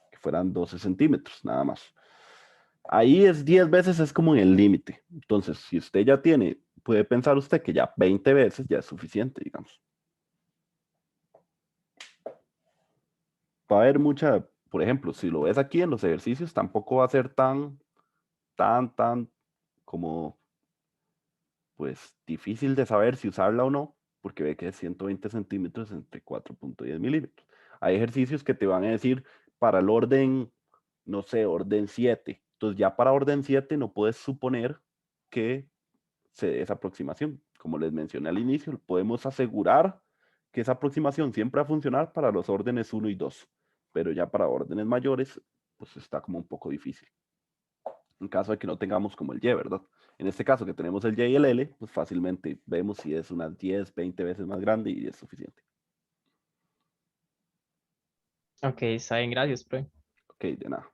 que fueran 12 centímetros, nada más. Ahí es 10 veces, es como en el límite. Entonces, si usted ya tiene, puede pensar usted que ya 20 veces ya es suficiente, digamos. Va a haber mucha, por ejemplo, si lo ves aquí en los ejercicios, tampoco va a ser tan como, pues, difícil de saber si usarla o no, porque ve que es 120 centímetros entre 4.10 milímetros. Hay ejercicios que te van a decir para el orden, no sé, orden 7. Entonces ya para orden 7 no puedes suponer que se dé esa aproximación. Como les mencioné al inicio, podemos asegurar que esa aproximación siempre va a funcionar para los órdenes 1 y 2, pero ya para órdenes mayores, pues está como un poco difícil. En caso de que no tengamos como el Y, ¿verdad? En este caso que tenemos el Y y el L, pues fácilmente vemos si es unas 10, 20 veces más grande y es suficiente.
Ok, está bien, gracias, profe.
Ok, de nada.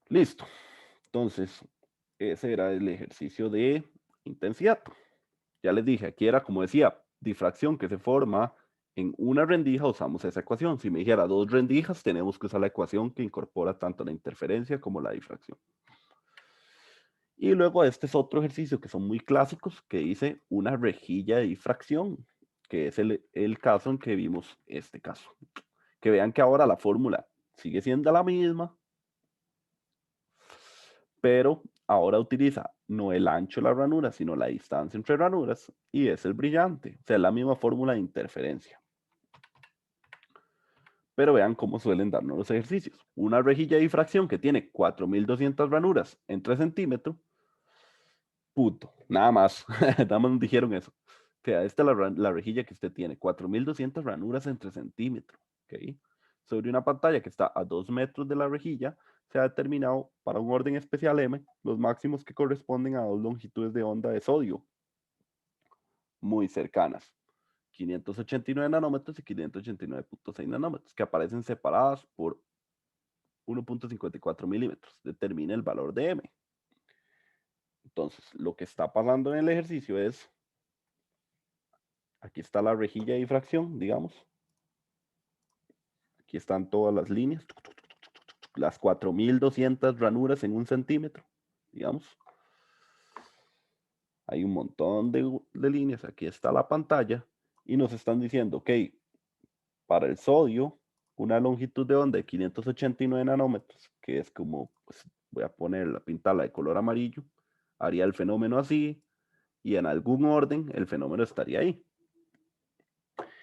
Listo. Entonces, ese era el ejercicio de intensidad. Ya les dije, aquí era como decía, difracción que se forma en una rendija, usamos esa ecuación. Si me dijera dos rendijas, tenemos que usar la ecuación que incorpora tanto la interferencia como la difracción. Y luego este es otro ejercicio que son muy clásicos, que dice una rejilla de difracción, que es el caso en que vimos este caso. Que vean que ahora la fórmula sigue siendo la misma, pero ahora utiliza no el ancho de la ranura, sino la distancia entre ranuras, y es el brillante. O sea, es la misma fórmula de interferencia. Pero vean cómo suelen darnos los ejercicios. Una rejilla de difracción que tiene 4200 ranuras en 3 centímetros. Puto, nada más. Nada más nos dijeron eso. O sea, esta es la rejilla que usted tiene. 4200 ranuras en 3 centímetros. ¿Ok? Sobre una pantalla que está a 2 metros de la rejilla, se ha determinado para un orden especial M los máximos que corresponden a dos longitudes de onda de sodio muy cercanas. 589 nanómetros y 589.6 nanómetros, que aparecen separadas por 1.54 milímetros. Determina el valor de M. Entonces, lo que está pasando en el ejercicio es, aquí está la rejilla de difracción, digamos. Aquí están todas las líneas, las 4200 ranuras en 1 centímetro, digamos. Hay un montón de líneas, aquí está la pantalla, y nos están diciendo, ok, para el sodio, una longitud de onda de 589 nanómetros, que es como, pues, voy a ponerla, pintarla de color amarillo, haría el fenómeno así, y en algún orden el fenómeno estaría ahí.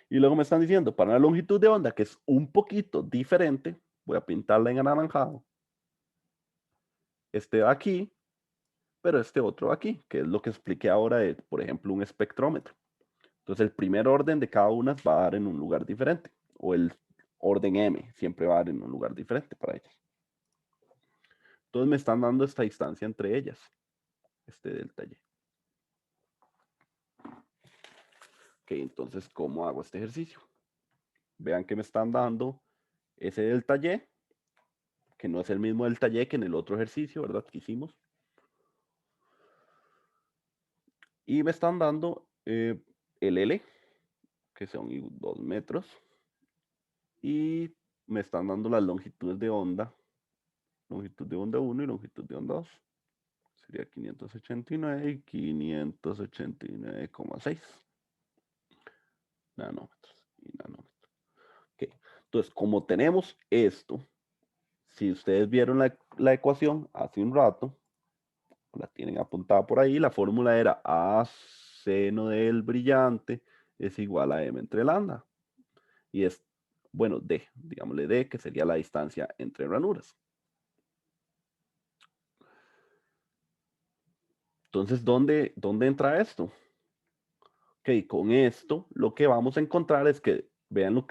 Y luego me están diciendo, para una longitud de onda que es un poquito diferente, voy a pintarla en anaranjado, este va aquí, pero este otro va aquí, que es lo que expliqué ahora de, por ejemplo, un espectrómetro. Entonces el primer orden de cada una va a dar en un lugar diferente, o el orden M siempre va a dar en un lugar diferente para ellas. Entonces me están dando esta distancia entre ellas, este delta Y. Ok, entonces, ¿cómo hago este ejercicio? Vean que me están dando ese delta Y, que no es el mismo delta Y que en el otro ejercicio, ¿verdad? Que hicimos. Y me están dando el L, que son 2 metros. Y me están dando las longitudes de onda. Longitud de onda 1 y longitud de onda 2. Sería 589 y 589,6 nanómetros y nanómetros. Okay. Entonces, como tenemos esto, si ustedes vieron la ecuación hace un rato, la tienen apuntada por ahí, la fórmula era A seno del brillante es igual a M entre lambda. Y es, bueno, D, digámosle D, que sería la distancia entre ranuras. Entonces, ¿dónde entra esto? Ok, con esto lo que vamos a encontrar es que, vean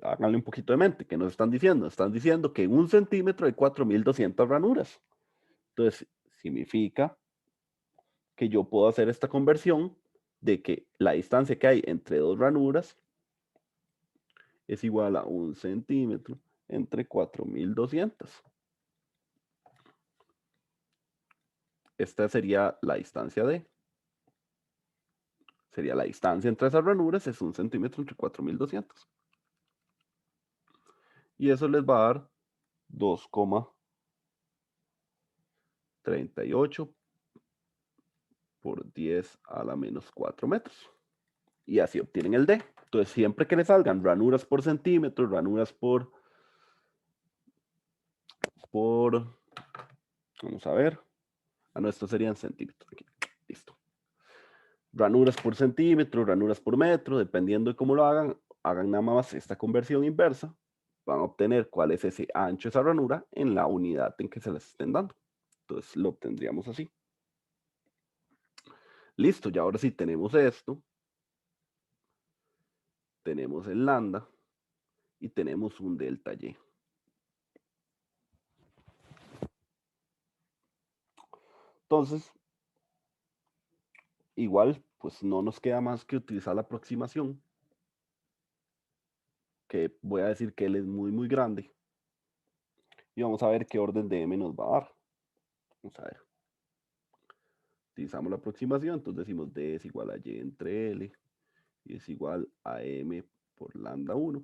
háganle un poquito de mente, que nos están diciendo. Están diciendo que en 1 centímetro hay 4200 ranuras. Entonces, significa que yo puedo hacer esta conversión de que la distancia que hay entre dos ranuras es igual a 1 centímetro entre 4200. Esta sería la distancia D. Sería la distancia entre esas ranuras, es 1 centímetro entre 4200. Y eso les va a dar 2,38 por 10 a la menos 4 metros. Y así obtienen el D. Entonces, siempre que les salgan ranuras por centímetro, ranuras vamos a ver. Ah, no, estos serían centímetros. Aquí. Listo. Ranuras por centímetro, ranuras por metro, dependiendo de cómo lo hagan nada más esta conversión inversa, van a obtener cuál es ese ancho de esa ranura en la unidad en que se les estén dando. Entonces lo obtendríamos así. Listo, ya ahora sí tenemos esto. Tenemos el lambda y tenemos un delta Y. Entonces, igual, pues no nos queda más que utilizar la aproximación, que voy a decir que él es muy, muy grande. Y vamos a ver qué orden de M nos va a dar. Vamos a ver. Utilizamos la aproximación, entonces decimos D es igual a Y entre L y es igual a M por lambda 1.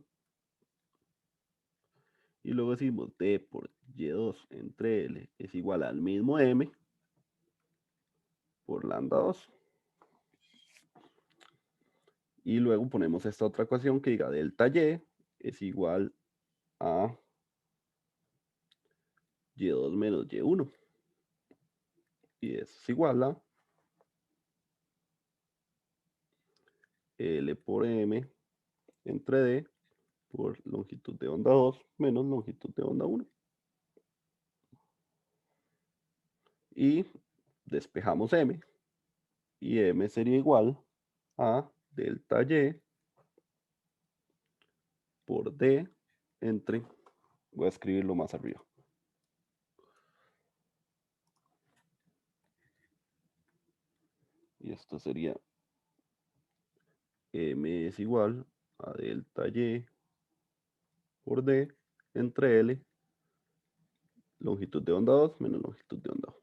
Y luego decimos D por Y2 entre L es igual al mismo M por lambda 2. Y luego ponemos esta otra ecuación que diga delta Y es igual a Y2 menos Y1. Y eso es igual a L por M entre D por longitud de onda 2 menos longitud de onda 1. Y despejamos M. Y M sería igual a delta Y por D entre, voy a escribirlo más arriba. Y esto sería M es igual a delta Y por D entre L, longitud de onda 2 menos longitud de onda 1.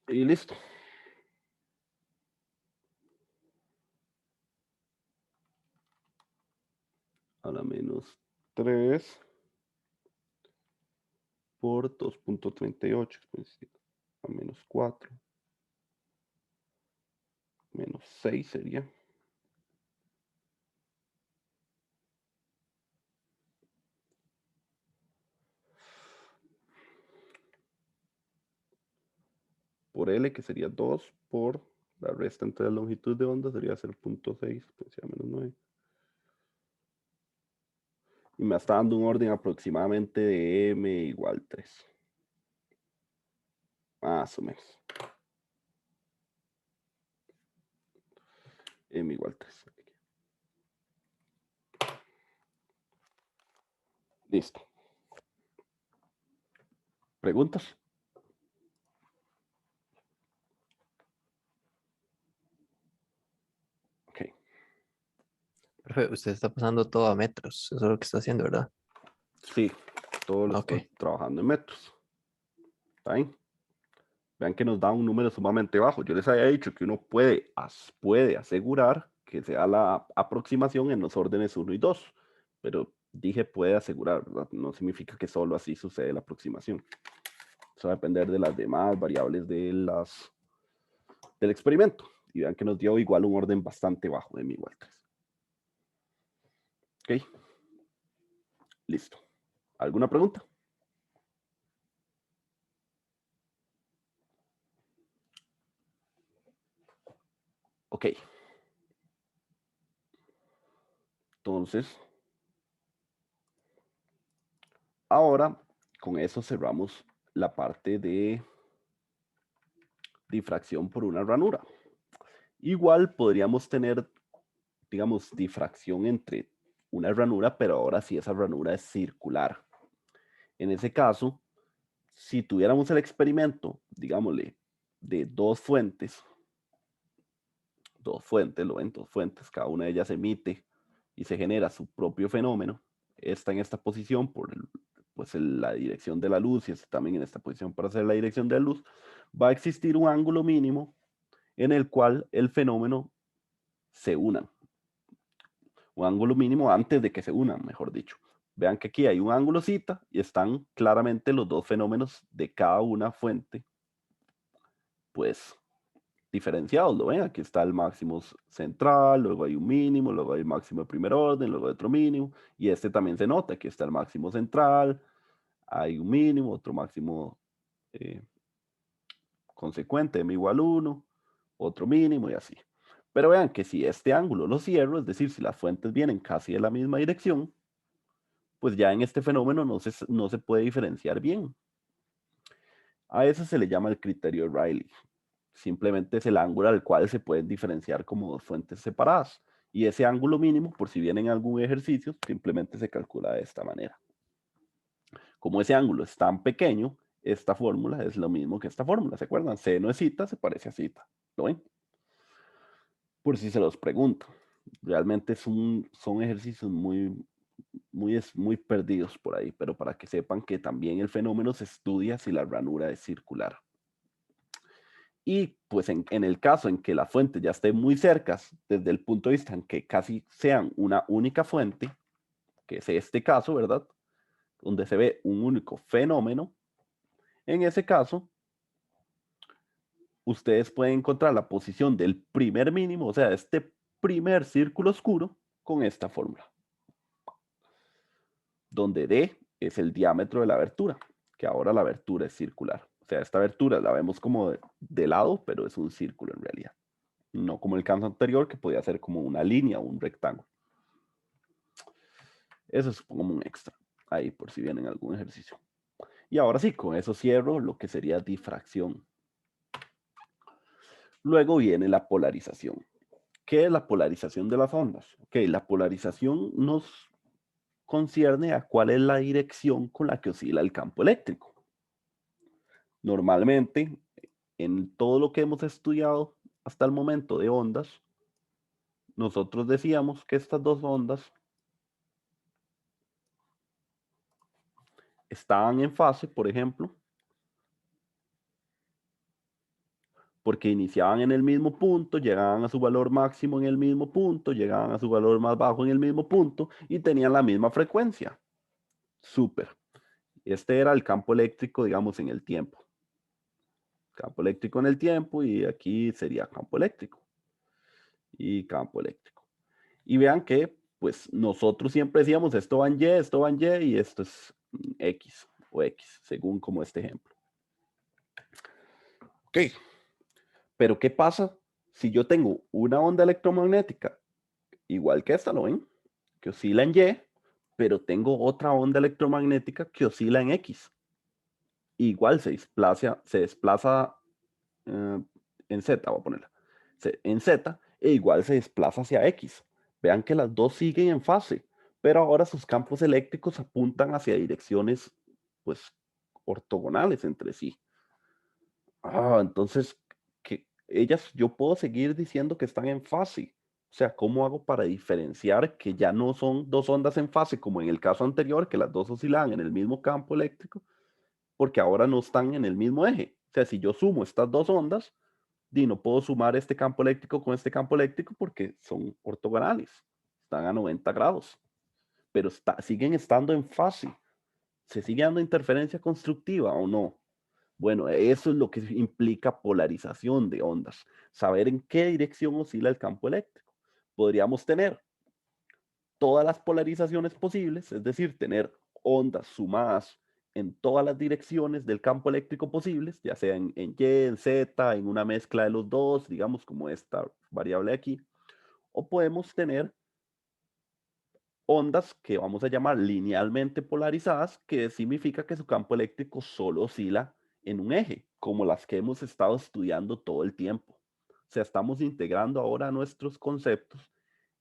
Y listo. A la menos 3 por 2.38 a menos 4 menos 6 sería. Por L, que sería 2 por la resta entre la longitud de onda, sería 0.6, pues ya menos 9. Y me está dando un orden aproximadamente de M igual 3. Más o menos. M igual 3. Listo. ¿Preguntas? Ok.
Profe, usted está pasando todo a metros. Eso es lo que está haciendo, ¿verdad?
Sí, todo lo
Ok.
estoy trabajando en metros. ¿Está bien? Vean que nos da un número sumamente bajo. Yo les había dicho que uno puede asegurar que sea la aproximación en los órdenes 1 y 2, pero dije puede asegurar, ¿verdad? No significa que solo así sucede la aproximación. Eso va a depender de las demás variables del experimento. Y vean que nos dio igual un orden bastante bajo de m igual 3. Ok. Listo. ¿Alguna pregunta? Ok. Entonces, ahora con eso cerramos la parte de difracción por una ranura. Igual podríamos tener, digamos, difracción entre una ranura, pero ahora sí esa ranura es circular. En ese caso, si tuviéramos el experimento, digámosle, de dos fuentes, lo ven, dos fuentes, cada una de ellas emite y se genera su propio fenómeno, está en esta posición por la dirección de la luz y está también en esta posición para hacer la dirección de la luz, va a existir un ángulo mínimo en el cual el fenómeno se unan. Un ángulo mínimo antes de que se unan, mejor dicho. Vean que aquí hay un ángulo cita y están claramente los dos fenómenos de cada una fuente, pues diferenciados, ¿lo ven? Aquí está el máximo central, luego hay un mínimo, luego hay el máximo de primer orden, luego hay otro mínimo, y este también se nota, aquí está el máximo central, hay un mínimo, otro máximo eh, consecuente, m igual 1, otro mínimo y así. Pero vean que si este ángulo lo cierro, es decir, si las fuentes vienen casi de la misma dirección, pues ya en este fenómeno no se puede diferenciar bien. A eso se le llama el criterio de Rayleigh. Simplemente es el ángulo al cual se pueden diferenciar como dos fuentes separadas. Y ese ángulo mínimo, por si viene en algún ejercicio, simplemente se calcula de esta manera. Como ese ángulo es tan pequeño, esta fórmula es lo mismo que esta fórmula. ¿Se acuerdan? Seno de cita se parece a cita. ¿Lo ven? Por si se los pregunto. Realmente son ejercicios muy perdidos por ahí, pero para que sepan que también el fenómeno se estudia si la ranura es circular. Y pues en el caso en que la fuente ya esté muy cerca, desde el punto de vista en que casi sean una única fuente, que es este caso, ¿verdad? Donde se ve un único fenómeno, en ese caso, ustedes pueden encontrar la posición del primer mínimo, o sea, este primer círculo oscuro, con esta fórmula, donde D es el diámetro de la abertura, que ahora la abertura es circular. O sea, esta abertura la vemos como de lado, pero es un círculo en realidad. no como el caso anterior que podía ser como una línea o un rectángulo. Eso es como un extra, ahí por si vienen algún ejercicio. Y ahora sí, con eso cierro lo que sería difracción. Luego viene la polarización. ¿Qué es la polarización de las ondas? Ok, la polarización nos concierne a cuál es la dirección con la que oscila el campo eléctrico. Normalmente, en todo lo que hemos estudiado hasta el momento de ondas, nosotros decíamos que estas dos ondas estaban en fase, por ejemplo, porque iniciaban en el mismo punto, llegaban a su valor máximo en el mismo punto, llegaban a su valor más bajo en el mismo punto y tenían la misma frecuencia. Súper. Este era el campo eléctrico, digamos, en el tiempo. Campo eléctrico en el tiempo y aquí sería campo eléctrico. Y campo eléctrico. Y vean que, pues, nosotros siempre decíamos esto va en Y, esto va en Y y esto es X o X, según como este ejemplo. Ok. Pero ¿qué pasa si yo tengo una onda electromagnética igual que esta, ¿lo ven? Que oscila en Y, pero tengo otra onda electromagnética que oscila en X. Igual se desplaza en Z, voy a ponerla, en Z, e igual se desplaza hacia X. Vean que las dos siguen en fase, pero ahora sus campos eléctricos apuntan hacia direcciones, pues, ortogonales entre sí. Entonces, que yo puedo seguir diciendo que están en fase. O sea, ¿cómo hago para diferenciar que ya no son dos ondas en fase, como en el caso anterior, que las dos oscilaban en el mismo campo eléctrico, porque ahora no están en el mismo eje? O sea, si yo sumo estas dos ondas, no puedo sumar este campo eléctrico con este campo eléctrico porque son ortogonales, están a 90 grados, pero siguen estando en fase. ¿Se sigue dando interferencia constructiva o no? Bueno, eso es lo que implica polarización de ondas, saber en qué dirección oscila el campo eléctrico. Podríamos tener todas las polarizaciones posibles, es decir, tener ondas sumadas en todas las direcciones del campo eléctrico posibles, ya sea en Y, en Z, en una mezcla de los dos, digamos como esta variable aquí, o podemos tener ondas que vamos a llamar linealmente polarizadas, que significa que su campo eléctrico solo oscila en un eje, como las que hemos estado estudiando todo el tiempo. O sea, estamos integrando ahora a nuestros conceptos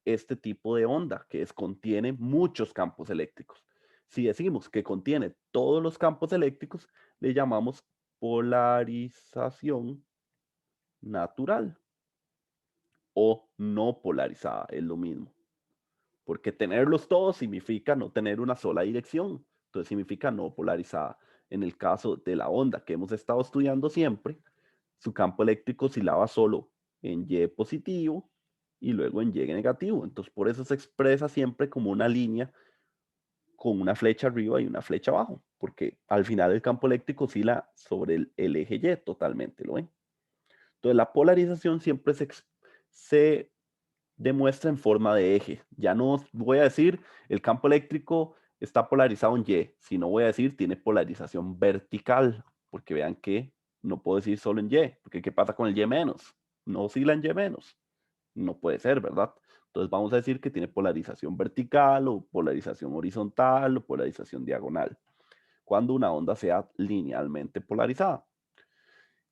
este tipo de onda, contiene muchos campos eléctricos. Si decimos que contiene todos los campos eléctricos, le llamamos polarización natural o no polarizada, es lo mismo. Porque tenerlos todos significa no tener una sola dirección, entonces significa no polarizada. En el caso de la onda que hemos estado estudiando siempre, su campo eléctrico oscilaba solo en Y positivo y luego en Y negativo. Entonces, por eso se expresa siempre como una línea con una flecha arriba y una flecha abajo, porque al final el campo eléctrico oscila sobre el eje Y totalmente, ¿lo ven? Entonces, la polarización siempre se demuestra en forma de eje. Ya no voy a decir el campo eléctrico está polarizado en Y, sino voy a decir tiene polarización vertical, porque vean que no puedo decir solo en Y, porque ¿qué pasa con el Y menos? No oscila en Y menos. No puede ser, ¿verdad? Entonces vamos a decir que tiene polarización vertical o polarización horizontal o polarización diagonal, cuando una onda sea linealmente polarizada.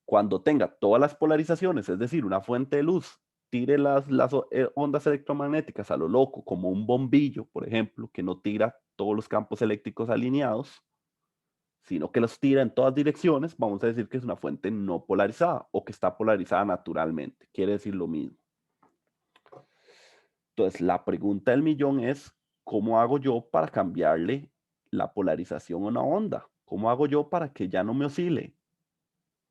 Cuando tenga todas las polarizaciones, es decir, una fuente de luz tire las ondas electromagnéticas a lo loco, como un bombillo, por ejemplo, que no tira todos los campos eléctricos alineados, sino que los tira en todas direcciones, vamos a decir que es una fuente no polarizada o que está polarizada naturalmente. Quiere decir lo mismo. Entonces, la pregunta del millón es, ¿cómo hago yo para cambiarle la polarización a una onda? ¿Cómo hago yo para que ya no me oscile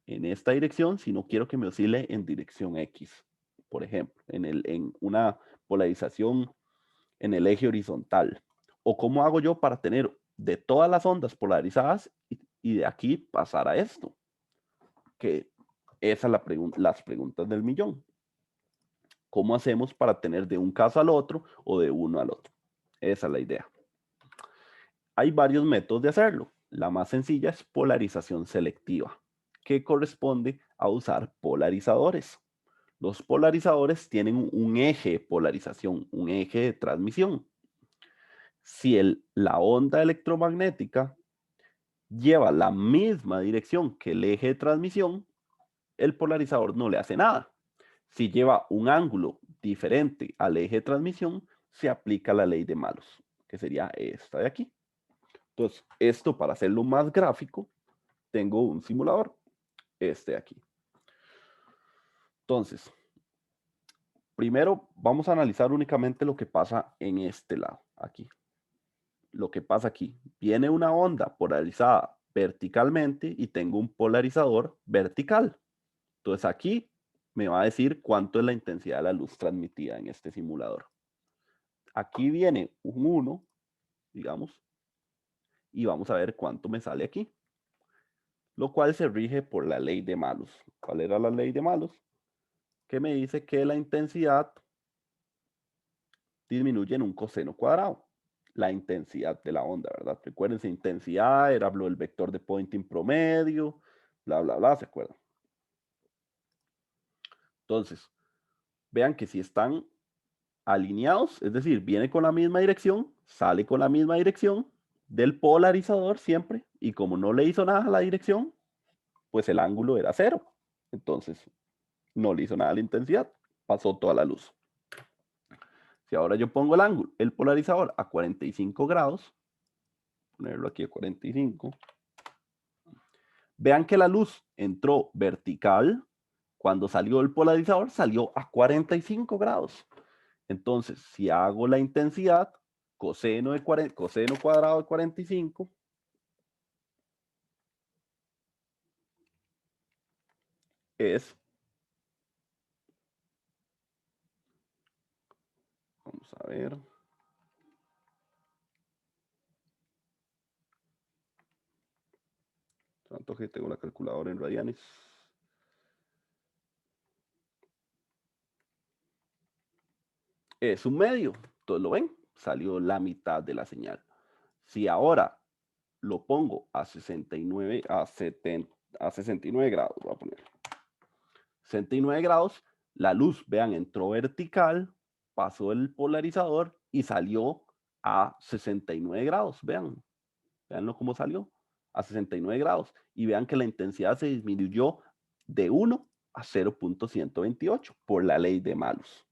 en esta dirección, si no quiero que me oscile en dirección X? Por ejemplo, en una polarización en el eje horizontal. ¿O cómo hago yo para tener de todas las ondas polarizadas y de aquí pasar a esto? Que esa es las preguntas del millón. ¿Cómo hacemos para tener de un caso al otro o de uno al otro? Esa es la idea. Hay varios métodos de hacerlo. La más sencilla es polarización selectiva, que corresponde a usar polarizadores. Los polarizadores tienen un eje de polarización, un eje de transmisión. Si la onda electromagnética lleva la misma dirección que el eje de transmisión, el polarizador no le hace nada. Si lleva un ángulo diferente al eje de transmisión, se aplica la ley de Malus, que sería esta de aquí. Entonces, esto para hacerlo más gráfico, tengo un simulador, este de aquí. Entonces, primero vamos a analizar únicamente lo que pasa en este lado, aquí. Lo que pasa aquí, viene una onda polarizada verticalmente y tengo un polarizador vertical. Entonces aquí me va a decir cuánto es la intensidad de la luz transmitida en este simulador. Aquí viene un 1, digamos, y vamos a ver cuánto me sale aquí. Lo cual se rige por la ley de Malus. ¿Cuál era la ley de Malus? Que me dice que la intensidad disminuye en un coseno cuadrado. La intensidad de la onda, ¿verdad? Recuérdense, intensidad era el vector de Poynting promedio, bla, bla, bla, ¿se acuerdan? Entonces, vean que si están alineados, es decir, viene con la misma dirección, sale con la misma dirección del polarizador siempre, y como no le hizo nada a la dirección, pues el ángulo era 0. Entonces, no le hizo nada a la intensidad, pasó toda la luz. Si ahora yo pongo el ángulo, el polarizador a 45 grados, ponerlo aquí a 45, vean que la luz entró vertical, cuando salió el polarizador salió a 45 grados. Entonces, si hago la intensidad, coseno cuadrado de 45 es, vamos a ver, tanto que tengo la calculadora en radianes. Es un medio, entonces lo ven, salió la mitad de la señal. Si ahora lo pongo a 69, a 69 grados, voy a poner 69 grados, la luz, vean, entró vertical, pasó el polarizador y salió a 69 grados, vean, veanlo cómo salió, a 69 grados, y vean que la intensidad se disminuyó de 1 a 0.128 por la ley de Malus.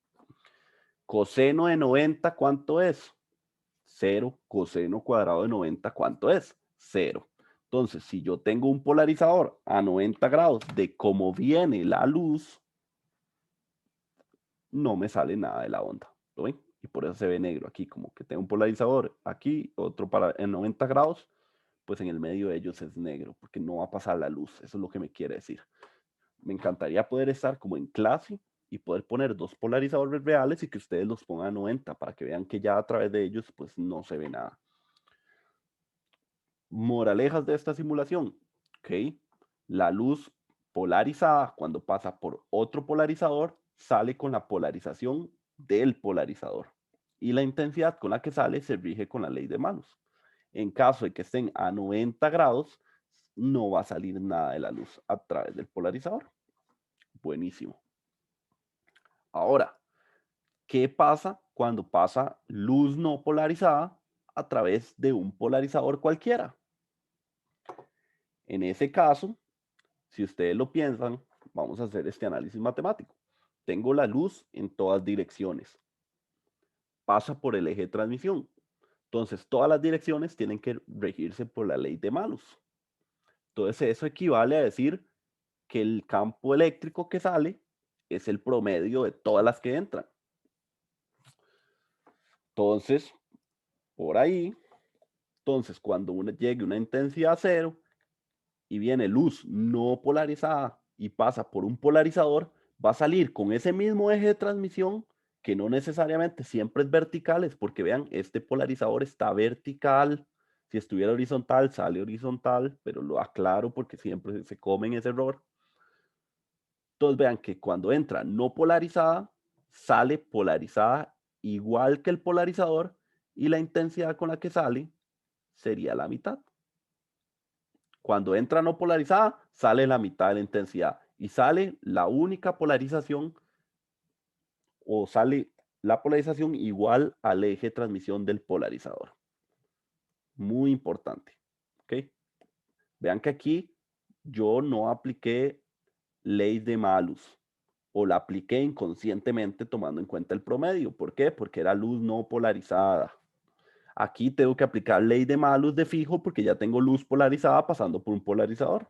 Coseno de 90, ¿cuánto es? 0. Coseno cuadrado de 90, ¿cuánto es? 0. Entonces, si yo tengo un polarizador a 90 grados de cómo viene la luz, no me sale nada de la onda. ¿Lo ven? Y por eso se ve negro aquí, como que tengo un polarizador aquí, otro en 90 grados, pues en el medio de ellos es negro, porque no va a pasar la luz. Eso es lo que me quiere decir. Me encantaría poder estar como en clase y poder poner dos polarizadores reales y que ustedes los pongan a 90 para que vean que ya a través de ellos pues no se ve nada. Moralejas de esta simulación, ¿ok? La luz polarizada cuando pasa por otro polarizador sale con la polarización del polarizador y la intensidad con la que sale se rige con la ley de Malus. En caso de que estén a 90 grados, no va a salir nada de la luz a través del polarizador. Buenísimo. Ahora, ¿qué pasa cuando pasa luz no polarizada a través de un polarizador cualquiera? En ese caso, si ustedes lo piensan, vamos a hacer este análisis matemático. Tengo la luz en todas direcciones. Pasa por el eje de transmisión. Entonces, todas las direcciones tienen que regirse por la ley de Malus. Entonces, eso equivale a decir que el campo eléctrico que sale es el promedio de todas las que entran. Entonces, por ahí, cuando llegue una intensidad 0 y viene luz no polarizada y pasa por un polarizador, va a salir con ese mismo eje de transmisión que no necesariamente siempre es vertical, es porque vean, este polarizador está vertical. Si estuviera horizontal, sale horizontal, pero lo aclaro porque siempre se comen ese error. Entonces vean que cuando entra no polarizada, sale polarizada igual que el polarizador y la intensidad con la que sale sería la mitad. Cuando entra no polarizada, sale la mitad de la intensidad y sale la única polarización o sale la polarización igual al eje de transmisión del polarizador. Muy importante. ¿Ok? Vean que aquí yo no apliqué ley de Malus o la apliqué inconscientemente tomando en cuenta el promedio. ¿Por qué? Porque era luz no polarizada. Aquí tengo que aplicar ley de Malus de fijo porque ya tengo luz polarizada pasando por un polarizador.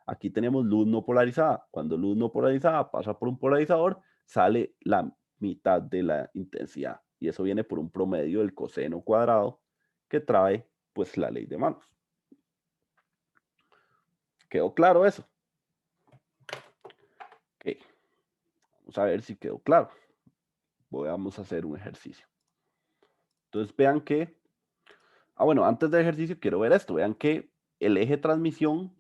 Aquí tenemos luz no polarizada. Cuando luz no polarizada pasa por un polarizador, sale la mitad de la intensidad. Y eso viene por un promedio del coseno cuadrado que trae pues la ley de Malus. ¿Quedó claro eso? Ok. Vamos a ver si quedó claro. Vamos a hacer un ejercicio. Entonces vean que, bueno, antes del ejercicio quiero ver esto. Vean que el eje de transmisión,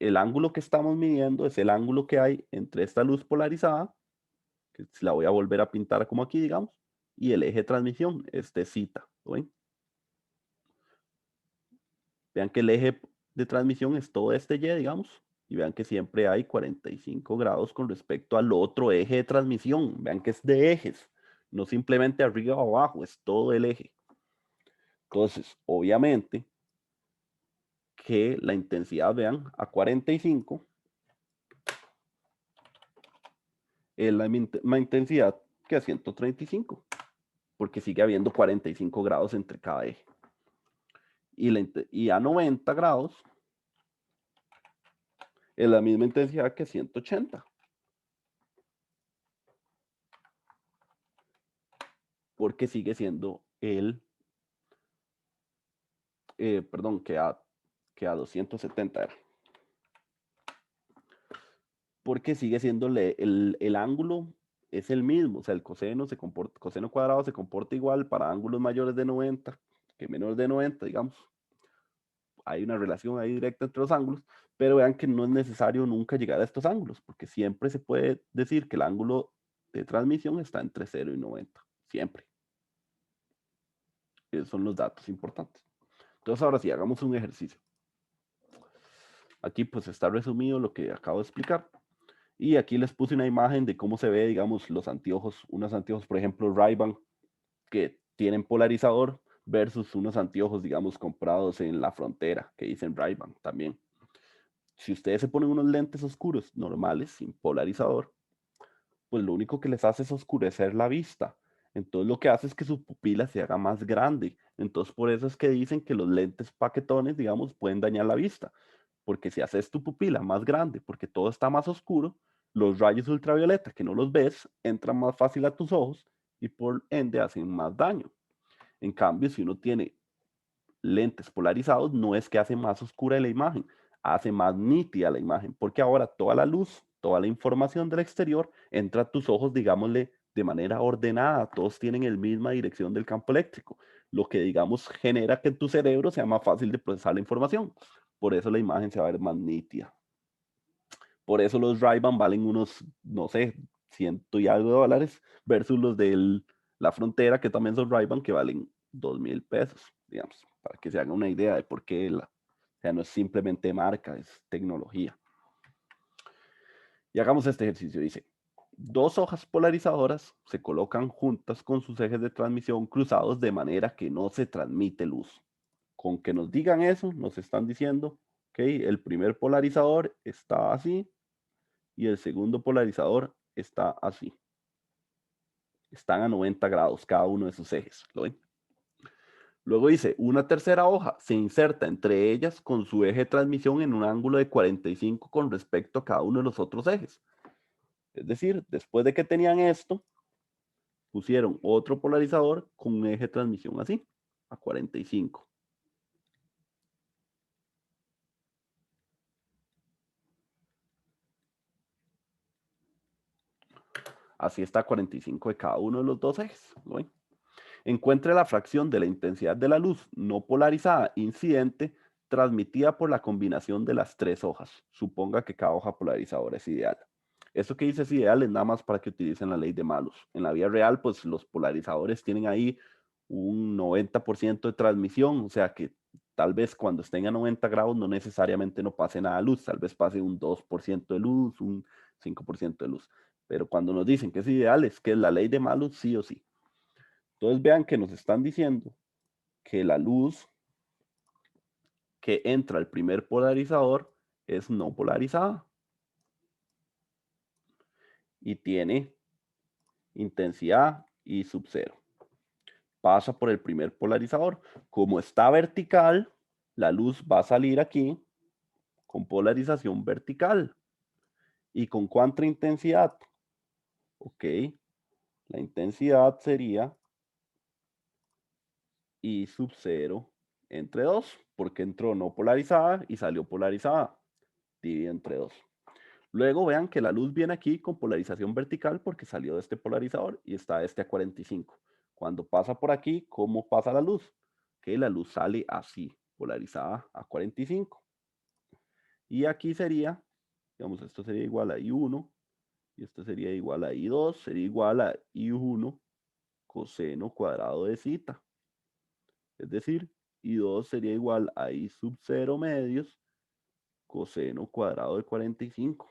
el ángulo que estamos midiendo es el ángulo que hay entre esta luz polarizada, que la voy a volver a pintar como aquí, digamos, y el eje de transmisión, este zeta. ¿Lo ven? Vean que el eje de transmisión es todo este Y, digamos, y vean que siempre hay 45 grados con respecto al otro eje de transmisión. Vean que es de ejes, no simplemente arriba o abajo, es todo el eje. Entonces, obviamente, que la intensidad, vean, a 45 es la misma intensidad que a 135, porque sigue habiendo 45 grados entre cada eje. Y a 90 grados es la misma intensidad que 180. Porque sigue siendo perdón, que a 270 era. Porque sigue siendo el ángulo es el mismo, o sea, el coseno cuadrado se comporta igual para ángulos mayores de 90 que menores de 90, digamos. Hay una relación ahí directa entre los ángulos, pero vean que no es necesario nunca llegar a estos ángulos, porque siempre se puede decir que el ángulo de transmisión está entre 0 y 90, siempre. Esos son los datos importantes. Entonces, ahora sí, hagamos un ejercicio. Aquí pues está resumido lo que acabo de explicar. Y aquí les puse una imagen de cómo se ve, digamos, los anteojos, unos anteojos, por ejemplo, Ray-Ban, que tienen polarizador, versus unos anteojos, digamos, comprados en la frontera, que dicen Ray-Ban también. Si ustedes se ponen unos lentes oscuros normales, sin polarizador, pues lo único que les hace es oscurecer la vista. Entonces lo que hace es que su pupila se haga más grande. Entonces por eso es que dicen que los lentes paquetones, digamos, pueden dañar la vista. Porque si haces tu pupila más grande, porque todo está más oscuro, los rayos ultravioleta que no los ves entran más fácil a tus ojos y por ende hacen más daño. En cambio, si uno tiene lentes polarizados, no es que hace más oscura la imagen, hace más nítida la imagen, porque ahora toda la luz, toda la información del exterior entra a tus ojos, digámosle, de manera ordenada, todos tienen la misma dirección del campo eléctrico, lo que, digamos, genera que en tu cerebro sea más fácil de procesar la información. Por eso la imagen se va a ver más nítida. Por eso los Ray-Ban valen unos, no sé, ciento y algo de dólares, versus los de la frontera, que también son Ray-Ban, que valen 2,000 pesos, digamos, para que se hagan una idea de por qué o sea, no es simplemente marca, es tecnología. Y hagamos este ejercicio, dice, dos hojas polarizadoras se colocan juntas con sus ejes de transmisión cruzados de manera que no se transmite luz. Con que nos digan eso, nos están diciendo que el primer polarizador está así y el segundo polarizador está así. Están a 90 grados cada uno de sus ejes, ¿lo ven? Luego dice, una tercera hoja se inserta entre ellas con su eje de transmisión en un ángulo de 45 con respecto a cada uno de los otros ejes. Es decir, después de que tenían esto, pusieron otro polarizador con un eje de transmisión así, a 45. Así está 45 de cada uno de los dos ejes, ¿lo ven? Encuentre la fracción de la intensidad de la luz no polarizada incidente transmitida por la combinación de las tres hojas. Suponga que cada hoja polarizadora es ideal. Eso que dice es ideal es nada más para que utilicen la ley de Malus. En la vida real, pues los polarizadores tienen ahí un 90% de transmisión, o sea que tal vez cuando estén a 90 grados no necesariamente no pase nada de luz, tal vez pase un 2% de luz, un 5% de luz. Pero cuando nos dicen que es ideal, es que es la ley de Malus sí o sí. Entonces vean que nos están diciendo que la luz que entra al primer polarizador es no polarizada y tiene intensidad I sub 0. Pasa por el primer polarizador. Como está vertical, la luz va a salir aquí con polarización vertical. ¿Y con cuánta intensidad? Ok, la intensidad sería I sub 0 entre 2, porque entró no polarizada y salió polarizada. Dividido entre 2. Luego vean que la luz viene aquí con polarización vertical porque salió de este polarizador y está este a 45. Cuando pasa por aquí, ¿cómo pasa la luz? Que la luz sale así, polarizada a 45. Y aquí sería, digamos, esto sería igual a I1 y esto sería igual a I2, sería igual a I1 coseno cuadrado de zeta. Es decir, I2 sería igual a I sub 0 medios coseno cuadrado de 45.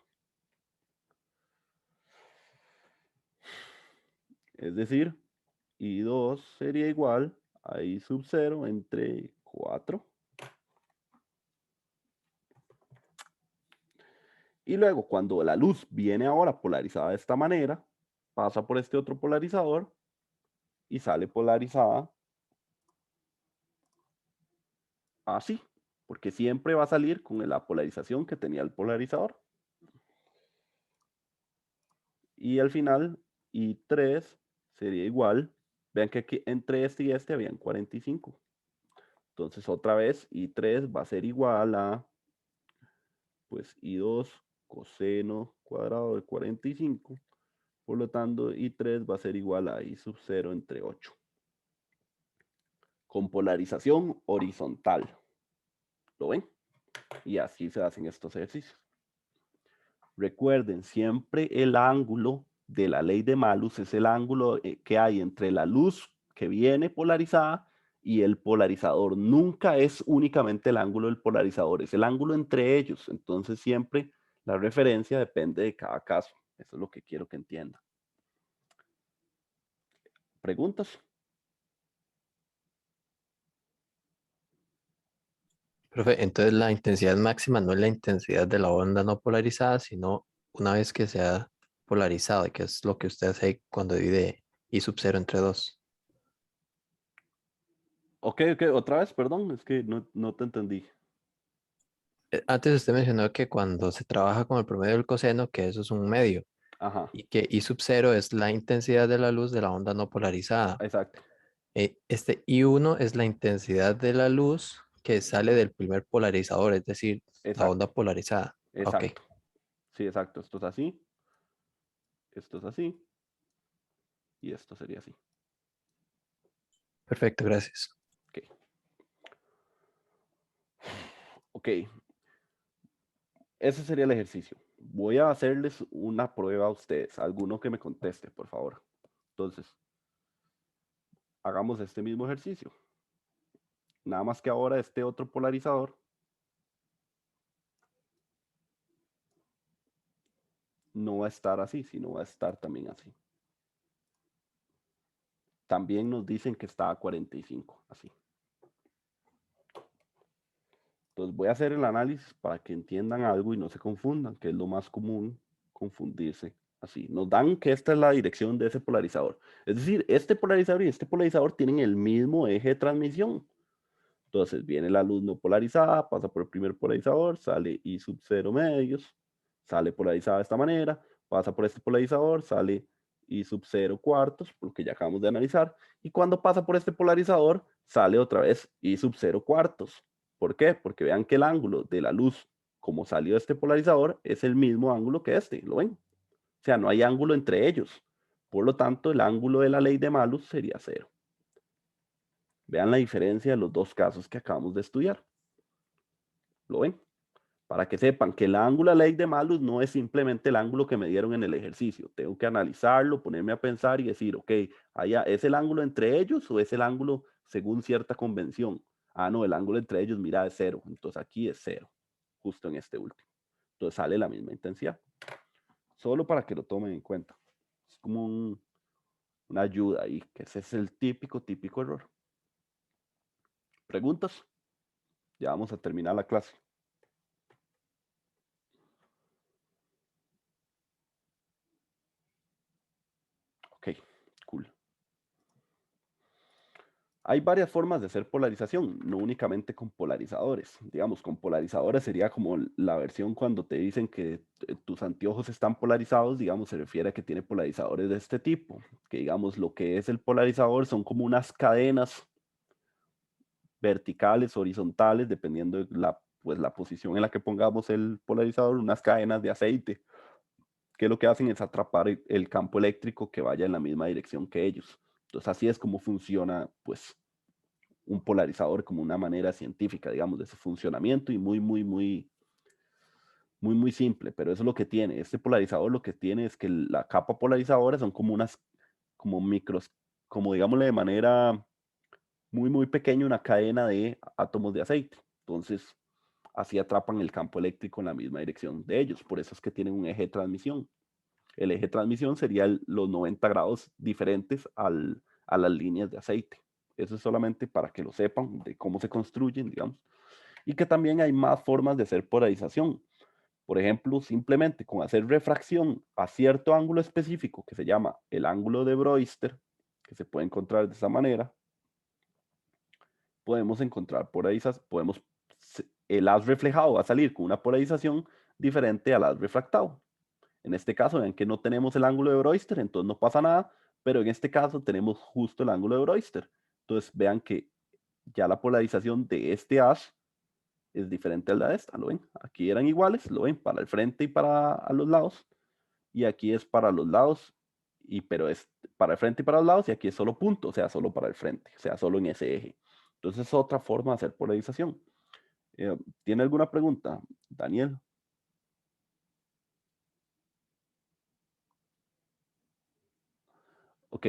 Es decir, I2 sería igual a I sub 0 entre 4. Y luego, cuando la luz viene ahora polarizada de esta manera, pasa por este otro polarizador y sale polarizada así, porque siempre va a salir con la polarización que tenía el polarizador. Y al final, I3 sería igual, vean que aquí entre este y este habían 45. Entonces otra vez I3 va a ser igual a, pues I2 coseno cuadrado de 45. Por lo tanto, I3 va a ser igual a I sub 0 entre 8. Con polarización horizontal. ¿Lo ven? Y así se hacen estos ejercicios. Recuerden, siempre el ángulo de la ley de Malus es el ángulo que hay entre la luz que viene polarizada y el polarizador. Nunca es únicamente el ángulo del polarizador, es el ángulo entre ellos. Entonces siempre la referencia depende de cada caso. Eso es lo que quiero que entiendan. ¿Preguntas?
Profe, entonces la intensidad máxima no es la intensidad de la onda no polarizada, sino una vez que sea polarizado, que es lo que usted hace cuando divide I sub 0 entre 2.
Ok, otra vez, perdón, es que no te entendí.
Antes usted mencionó que cuando se trabaja con el promedio del coseno, que eso es un medio,
Ajá,
y que I sub 0 es la intensidad de la luz de la onda no polarizada.
exacto,
Este I1 es la intensidad de la luz que sale del primer polarizador, es decir, la
exacto,
onda polarizada. Ok,
exacto. Sí, exacto, esto es así, y esto sería así.
perfecto, gracias.
Ok, ok, ese sería el ejercicio. Voy a hacerles una prueba a ustedes, alguno que me conteste, por favor. Entonces, hagamos este mismo ejercicio. Nada más que ahora este otro polarizador no va a estar así, sino va a estar también así. También nos dicen que está a 45, así. Entonces voy a hacer el análisis para que entiendan algo y no se confundan, que es lo más común, confundirse así. Nos dan que esta es la dirección de ese polarizador. Es decir, este polarizador y este polarizador tienen el mismo eje de transmisión. Entonces viene la luz no polarizada, pasa por el primer polarizador, sale I sub 0 medios, sale polarizada de esta manera, pasa por este polarizador, sale I sub 0 cuartos, por lo que ya acabamos de analizar, y cuando pasa por este polarizador, sale otra vez I sub 0 cuartos. ¿Por qué? Porque vean que el ángulo de la luz, como salió de este polarizador, es el mismo ángulo que este, ¿lo ven? O sea, no hay ángulo entre ellos. Por lo tanto, el ángulo de la ley de Malus sería 0. Vean la diferencia de los dos casos que acabamos de estudiar. ¿Lo ven? Para que sepan que el ángulo de la ley de Malus no es simplemente el ángulo que me dieron en el ejercicio. Tengo que analizarlo, ponerme a pensar y decir, ok, allá, ¿es el ángulo entre ellos o es el ángulo según cierta convención? Ah, no, el ángulo entre ellos, mira, es 0. Entonces aquí es 0, justo en este último. Entonces sale la misma intensidad. Solo para que lo tomen en cuenta. Es como una ayuda ahí, que ese es el típico error. ¿Preguntas? Ya vamos a terminar la clase. Ok, cool. Hay varias formas de hacer polarización, no únicamente con polarizadores. Digamos, con polarizadores sería como la versión cuando te dicen que tus anteojos están polarizados, digamos, se refiere a que tiene polarizadores de este tipo. Que digamos, lo que es el polarizador son como unas cadenas verticales, horizontales, dependiendo de la posición en la que pongamos el polarizador, unas cadenas de aceite, que lo que hacen es atrapar el campo eléctrico que vaya en la misma dirección que ellos. Entonces así es como funciona, pues, un polarizador como una manera científica, digamos, de su funcionamiento y muy simple, pero eso es lo que tiene. Este polarizador lo que tiene es que la capa polarizadora son como como micros, como digámosle de manera muy pequeña, una cadena de átomos de aceite. Entonces, así atrapan el campo eléctrico en la misma dirección de ellos. Por eso es que tienen un eje de transmisión. El eje de transmisión sería los 90 grados diferentes a las líneas de aceite. Eso es solamente para que lo sepan de cómo se construyen, digamos. Y que también hay más formas de hacer polarización. Por ejemplo, simplemente con hacer refracción a cierto ángulo específico que se llama el ángulo de Brewster, que se puede encontrar de esa manera, podemos encontrar podemos, el haz reflejado va a salir con una polarización diferente al haz refractado. En este caso, ven que no tenemos el ángulo de Brewster, entonces no pasa nada, pero en este caso tenemos justo el ángulo de Brewster. Entonces vean que ya la polarización de este haz es diferente a la de esta, ¿lo ven? Aquí eran iguales, ¿lo ven? Para el frente y para a los lados, y aquí es para los lados, pero es para el frente y para los lados, y aquí es solo punto, o sea, solo para el frente, o sea, solo en ese eje. Entonces es otra forma de hacer polarización. ¿Tiene alguna pregunta, Daniel? Ok.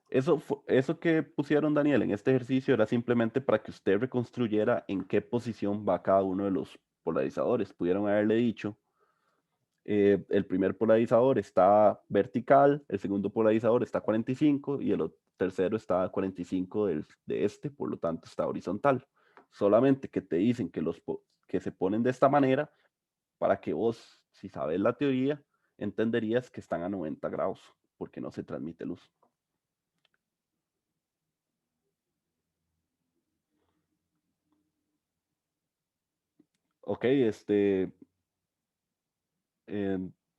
Eso que pusieron, Daniel, en este ejercicio era simplemente para que usted reconstruyera en qué posición va cada uno de los polarizadores. Pudieron haberle dicho, el primer polarizador está vertical, el segundo polarizador está a 45 y el tercero está a 45 de este, por lo tanto está horizontal. Solamente que te dicen que se ponen de esta manera para que vos, si sabes la teoría, entenderías que están a 90 grados porque no se transmite luz. Ok,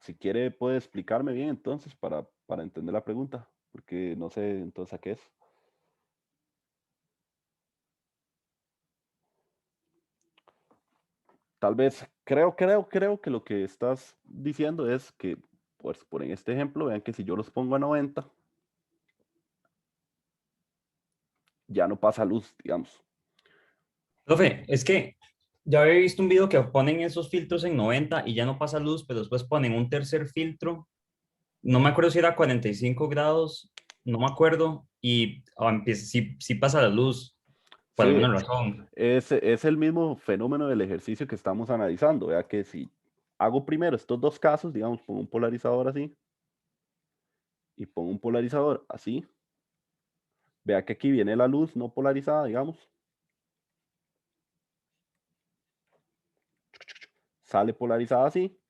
si quiere puede explicarme bien entonces para entender la pregunta, porque no sé entonces a qué es. Tal vez, creo que lo que estás diciendo es que, pues, por en este ejemplo, vean que si yo los pongo a 90, ya no pasa luz, digamos.
Profe, es que ya había visto un video que ponen esos filtros en 90 y ya no pasa luz, pero después ponen un tercer filtro, no me acuerdo si era 45 grados, no me acuerdo, y sí pasa la luz, por
Sí,
alguna razón.
es el mismo fenómeno del ejercicio que estamos analizando. Vea que si hago primero estos dos casos, digamos, pongo un polarizador así y pongo un polarizador así, vea que aquí viene la luz no polarizada, digamos, sale polarizada así,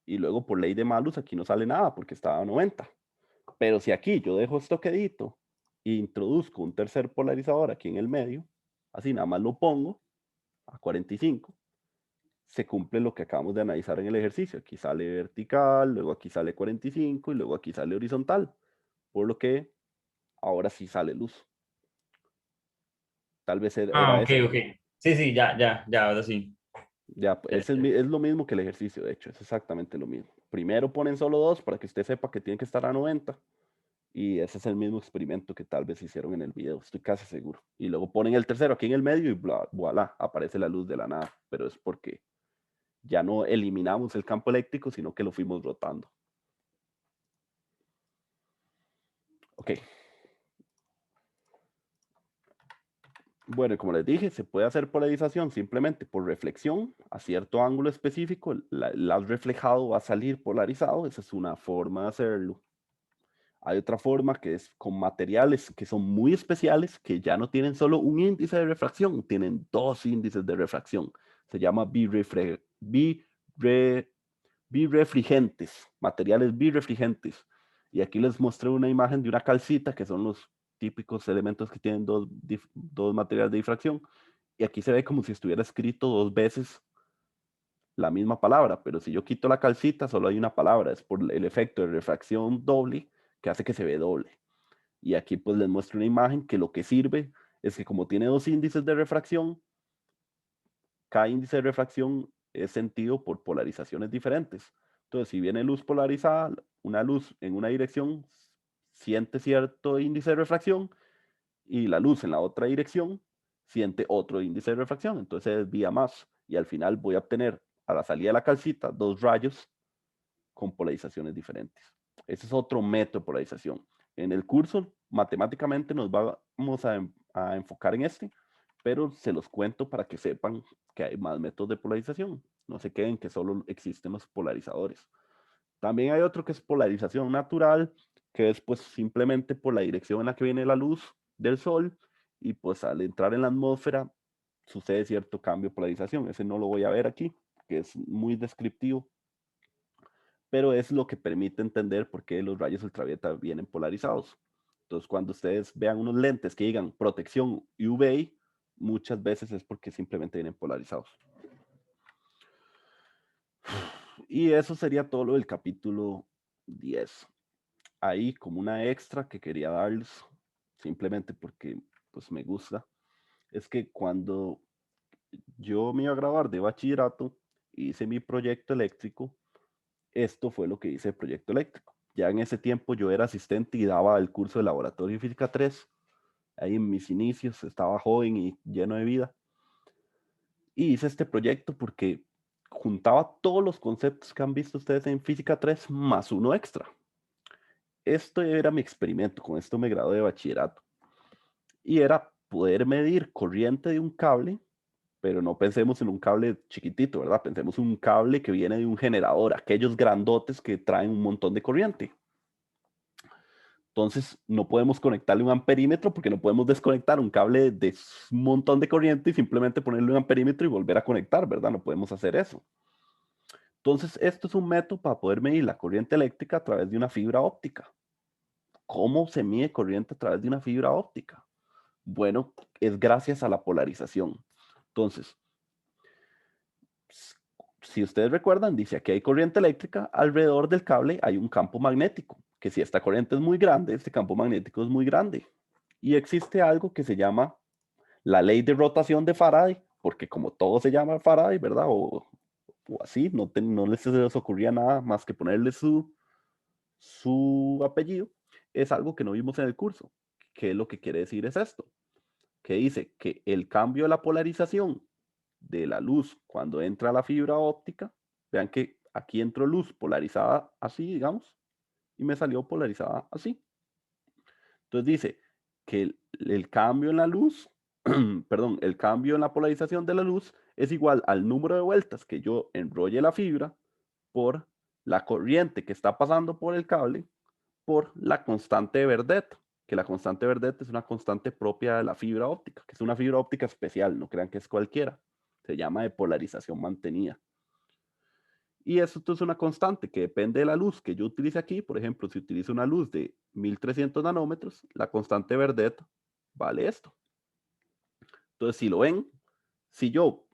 y luego por ley de Malus aquí no sale nada porque está a 90. Pero si aquí yo dejo esto quedito e introduzco un tercer polarizador aquí en el medio, así nada más lo pongo a 45, se cumple lo que acabamos de analizar en el ejercicio. Aquí sale vertical, luego aquí sale 45 y luego aquí sale horizontal, por lo que ahora sí sale luz. Tal vez
Ah,
era
ok,
ese.
ok. Sí, ya, ahora sí.
Ya,
Ya,
es lo mismo que el ejercicio, de hecho, es exactamente lo mismo. Primero ponen solo dos para que usted sepa que tiene que estar a 90. Y ese es el mismo experimento que tal vez hicieron en el video, estoy casi seguro. Y luego ponen el tercero aquí en el medio y voilà, aparece la luz de la nada. Pero es porque ya no eliminamos el campo eléctrico, sino que lo fuimos rotando. Ok. Bueno, como les dije, se puede hacer polarización simplemente por reflexión a cierto ángulo específico. El haz reflejado va a salir polarizado. Esa es una forma de hacerlo. Hay otra forma que es con materiales que son muy especiales, que ya no tienen solo un índice de refracción, tienen dos índices de refracción. Se llama birefringentes, materiales birefringentes. Y aquí les mostré una imagen de una calcita, que son los típicos elementos que tienen dos materiales de difracción. Y aquí se ve como si estuviera escrito dos veces la misma palabra, pero si yo quito la calcita, solo hay una palabra. Es por el efecto de refracción doble que hace que se ve doble. Y aquí pues les muestro una imagen que lo que sirve es que como tiene dos índices de refracción, cada índice de refracción es sentido por polarizaciones diferentes. Entonces, si viene luz polarizada, una luz en una dirección siente cierto índice de refracción y la luz en la otra dirección siente otro índice de refracción. Entonces se desvía más y al final voy a obtener a la salida de la calcita dos rayos con polarizaciones diferentes. Ese es otro método de polarización. En el curso, matemáticamente nos vamos a enfocar en este, pero se los cuento para que sepan que hay más métodos de polarización. No se queden que solo existen los polarizadores. También hay otro que es polarización natural, que es pues simplemente por la dirección en la que viene la luz del sol y pues al entrar en la atmósfera sucede cierto cambio de polarización. Ese no lo voy a ver aquí, que es muy descriptivo, pero es lo que permite entender por qué los rayos ultravioleta vienen polarizados. Entonces, cuando ustedes vean unos lentes que digan protección UV, muchas veces es porque simplemente vienen polarizados. Y eso sería todo lo del capítulo 10. Ahí como una extra que quería darles, simplemente porque pues me gusta, es que cuando yo me iba a graduar de bachillerato, hice mi proyecto eléctrico. Esto fue lo que hice el proyecto eléctrico. Ya en ese tiempo yo era asistente y daba el curso de laboratorio de física 3. Ahí en mis inicios estaba joven y lleno de vida. Y hice este proyecto porque juntaba todos los conceptos que han visto ustedes en física 3 más uno extra. Esto era mi experimento, con esto me gradué de bachillerato. Y era poder medir corriente de un cable, pero no pensemos en un cable chiquitito, ¿verdad? Pensemos en un cable que viene de un generador, aquellos grandotes que traen un montón de corriente. Entonces, no podemos conectarle un amperímetro porque no podemos desconectar un cable de un montón de corriente y simplemente ponerle un amperímetro y volver a conectar, ¿verdad? No podemos hacer eso. Entonces, esto es un método para poder medir la corriente eléctrica a través de una fibra óptica. ¿Cómo se mide corriente a través de una fibra óptica? Bueno, es gracias a la polarización. Entonces, si ustedes recuerdan, dice aquí hay corriente eléctrica, alrededor del cable hay un campo magnético, que si esta corriente es muy grande, este campo magnético es muy grande. Y existe algo que se llama la ley de rotación de Faraday, porque como todo se llama Faraday, ¿verdad? O así, no les ocurría nada más que ponerle su apellido, es algo que no vimos en el curso. ¿Qué es lo que quiere decir es esto? Que dice que el cambio de la polarización de la luz cuando entra a la fibra óptica, vean que aquí entró luz polarizada así, digamos, y me salió polarizada así. Entonces dice que el cambio en la luz, perdón, el cambio en la polarización de la luz es igual al número de vueltas que yo enrolle la fibra por la corriente que está pasando por el cable por la constante de Verdet, que la constante de Verdet es una constante propia de la fibra óptica, que es una fibra óptica especial, no crean que es cualquiera, se llama de polarización mantenida. Y esto es una constante que depende de la luz que yo utilice aquí. Por ejemplo, si utilizo una luz de 1300 nanómetros, la constante Verdet vale esto. Entonces, si lo ven, si yo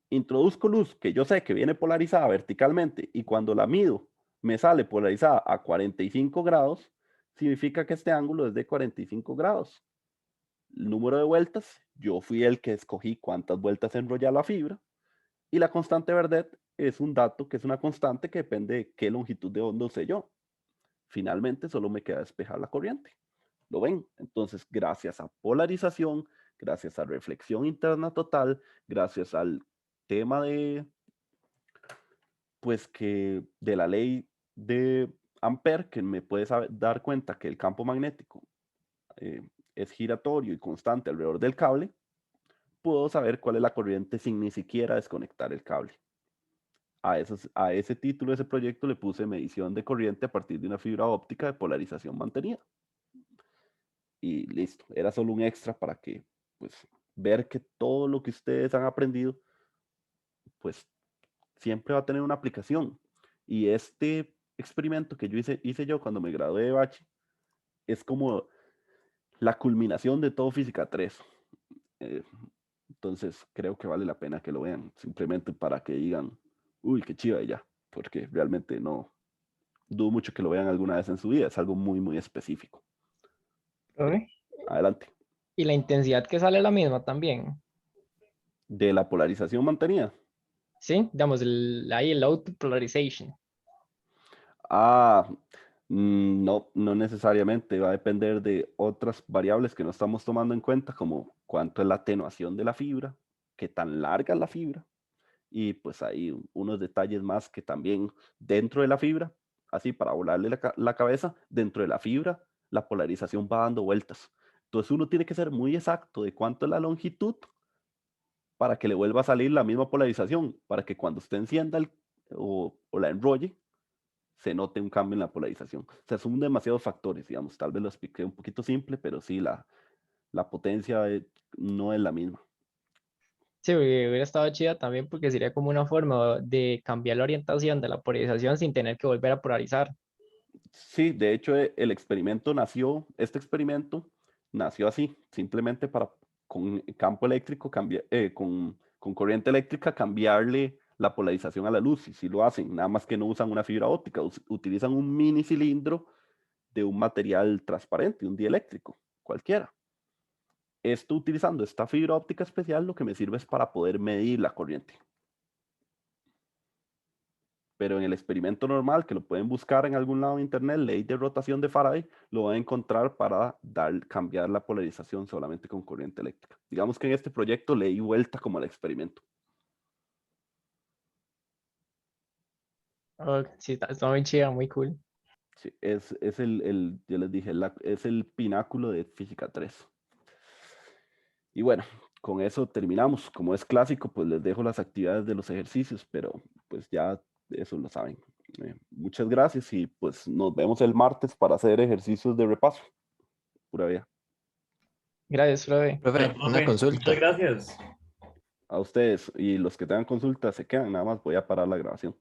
introduzco luz que yo sé que viene polarizada verticalmente y cuando la mido me sale polarizada a 45 grados, significa que este ángulo es de 45 grados. El número de vueltas, yo fui el que escogí cuántas vueltas enrollar la fibra. Y la constante Verdet es un dato que es una constante que depende de qué longitud de onda usé yo. Finalmente solo me queda despejar la corriente. ¿Lo ven? Entonces, gracias a polarización, gracias a reflexión interna total, gracias al tema pues que de la ley de Ampère, que me puede dar cuenta que el campo magnético es giratorio y constante alrededor del cable, puedo saber cuál es la corriente sin ni siquiera desconectar el cable. A ese título, ese proyecto, le puse medición de corriente a partir de una fibra óptica de polarización mantenida. Y listo, era solo un extra para que, pues, ver que todo lo que ustedes han aprendido, pues, siempre va a tener una aplicación. Y este experimento que yo hice yo cuando me gradué de Bachi, es como la culminación de todo Física 3. Entonces creo que vale la pena que lo vean, simplemente para que digan, uy, qué chiva y ya, porque realmente no dudo mucho que lo vean alguna vez en su vida, es algo muy, muy específico.
Profe.
Adelante.
Y la intensidad que sale la misma también.
De la polarización mantenida.
Sí, digamos, ahí el output polarization.
Ah, no, no necesariamente, va a depender de otras variables que no estamos tomando en cuenta, como cuánto es la atenuación de la fibra, qué tan larga es la fibra, y pues hay unos detalles más que también dentro de la fibra, así para volarle la cabeza, dentro de la fibra, la polarización va dando vueltas. Entonces uno tiene que ser muy exacto de cuánto es la longitud para que le vuelva a salir la misma polarización, para que cuando usted encienda o la enrolle, se note un cambio en la polarización. O sea, son demasiados factores, digamos, tal vez lo expliqué un poquito simple, pero sí, la potencia no es la misma.
Sí, hubiera estado chida también porque sería como una forma de cambiar la orientación de la polarización sin tener que volver a polarizar.
Sí, de hecho, este experimento nació así, simplemente para con campo eléctrico, con corriente eléctrica, cambiarle la polarización a la luz. Y sí lo hacen, nada más que no usan una fibra óptica, utilizan un mini cilindro de un material transparente, un dieléctrico, cualquiera. Esto utilizando esta fibra óptica especial, lo que me sirve es para poder medir la corriente. Pero en el experimento normal, que lo pueden buscar en algún lado de internet, ley de rotación de Faraday, lo van a encontrar para cambiar la polarización solamente con corriente eléctrica. Digamos que en este proyecto le di vuelta como al experimento.
Oh, sí, está muy chida, muy cool.
Sí, yo les dije, es el pináculo de Física 3. Y bueno, con eso terminamos. Como es clásico, pues les dejo las actividades de los ejercicios, pero pues ya eso lo saben. Muchas gracias y pues nos vemos el martes para hacer ejercicios de repaso. Pura vida.
Gracias, profe.
Profe,
Bueno,
una
profe,
consulta.
muchas gracias.
A ustedes y los que tengan consultas se quedan, nada más voy a parar la grabación.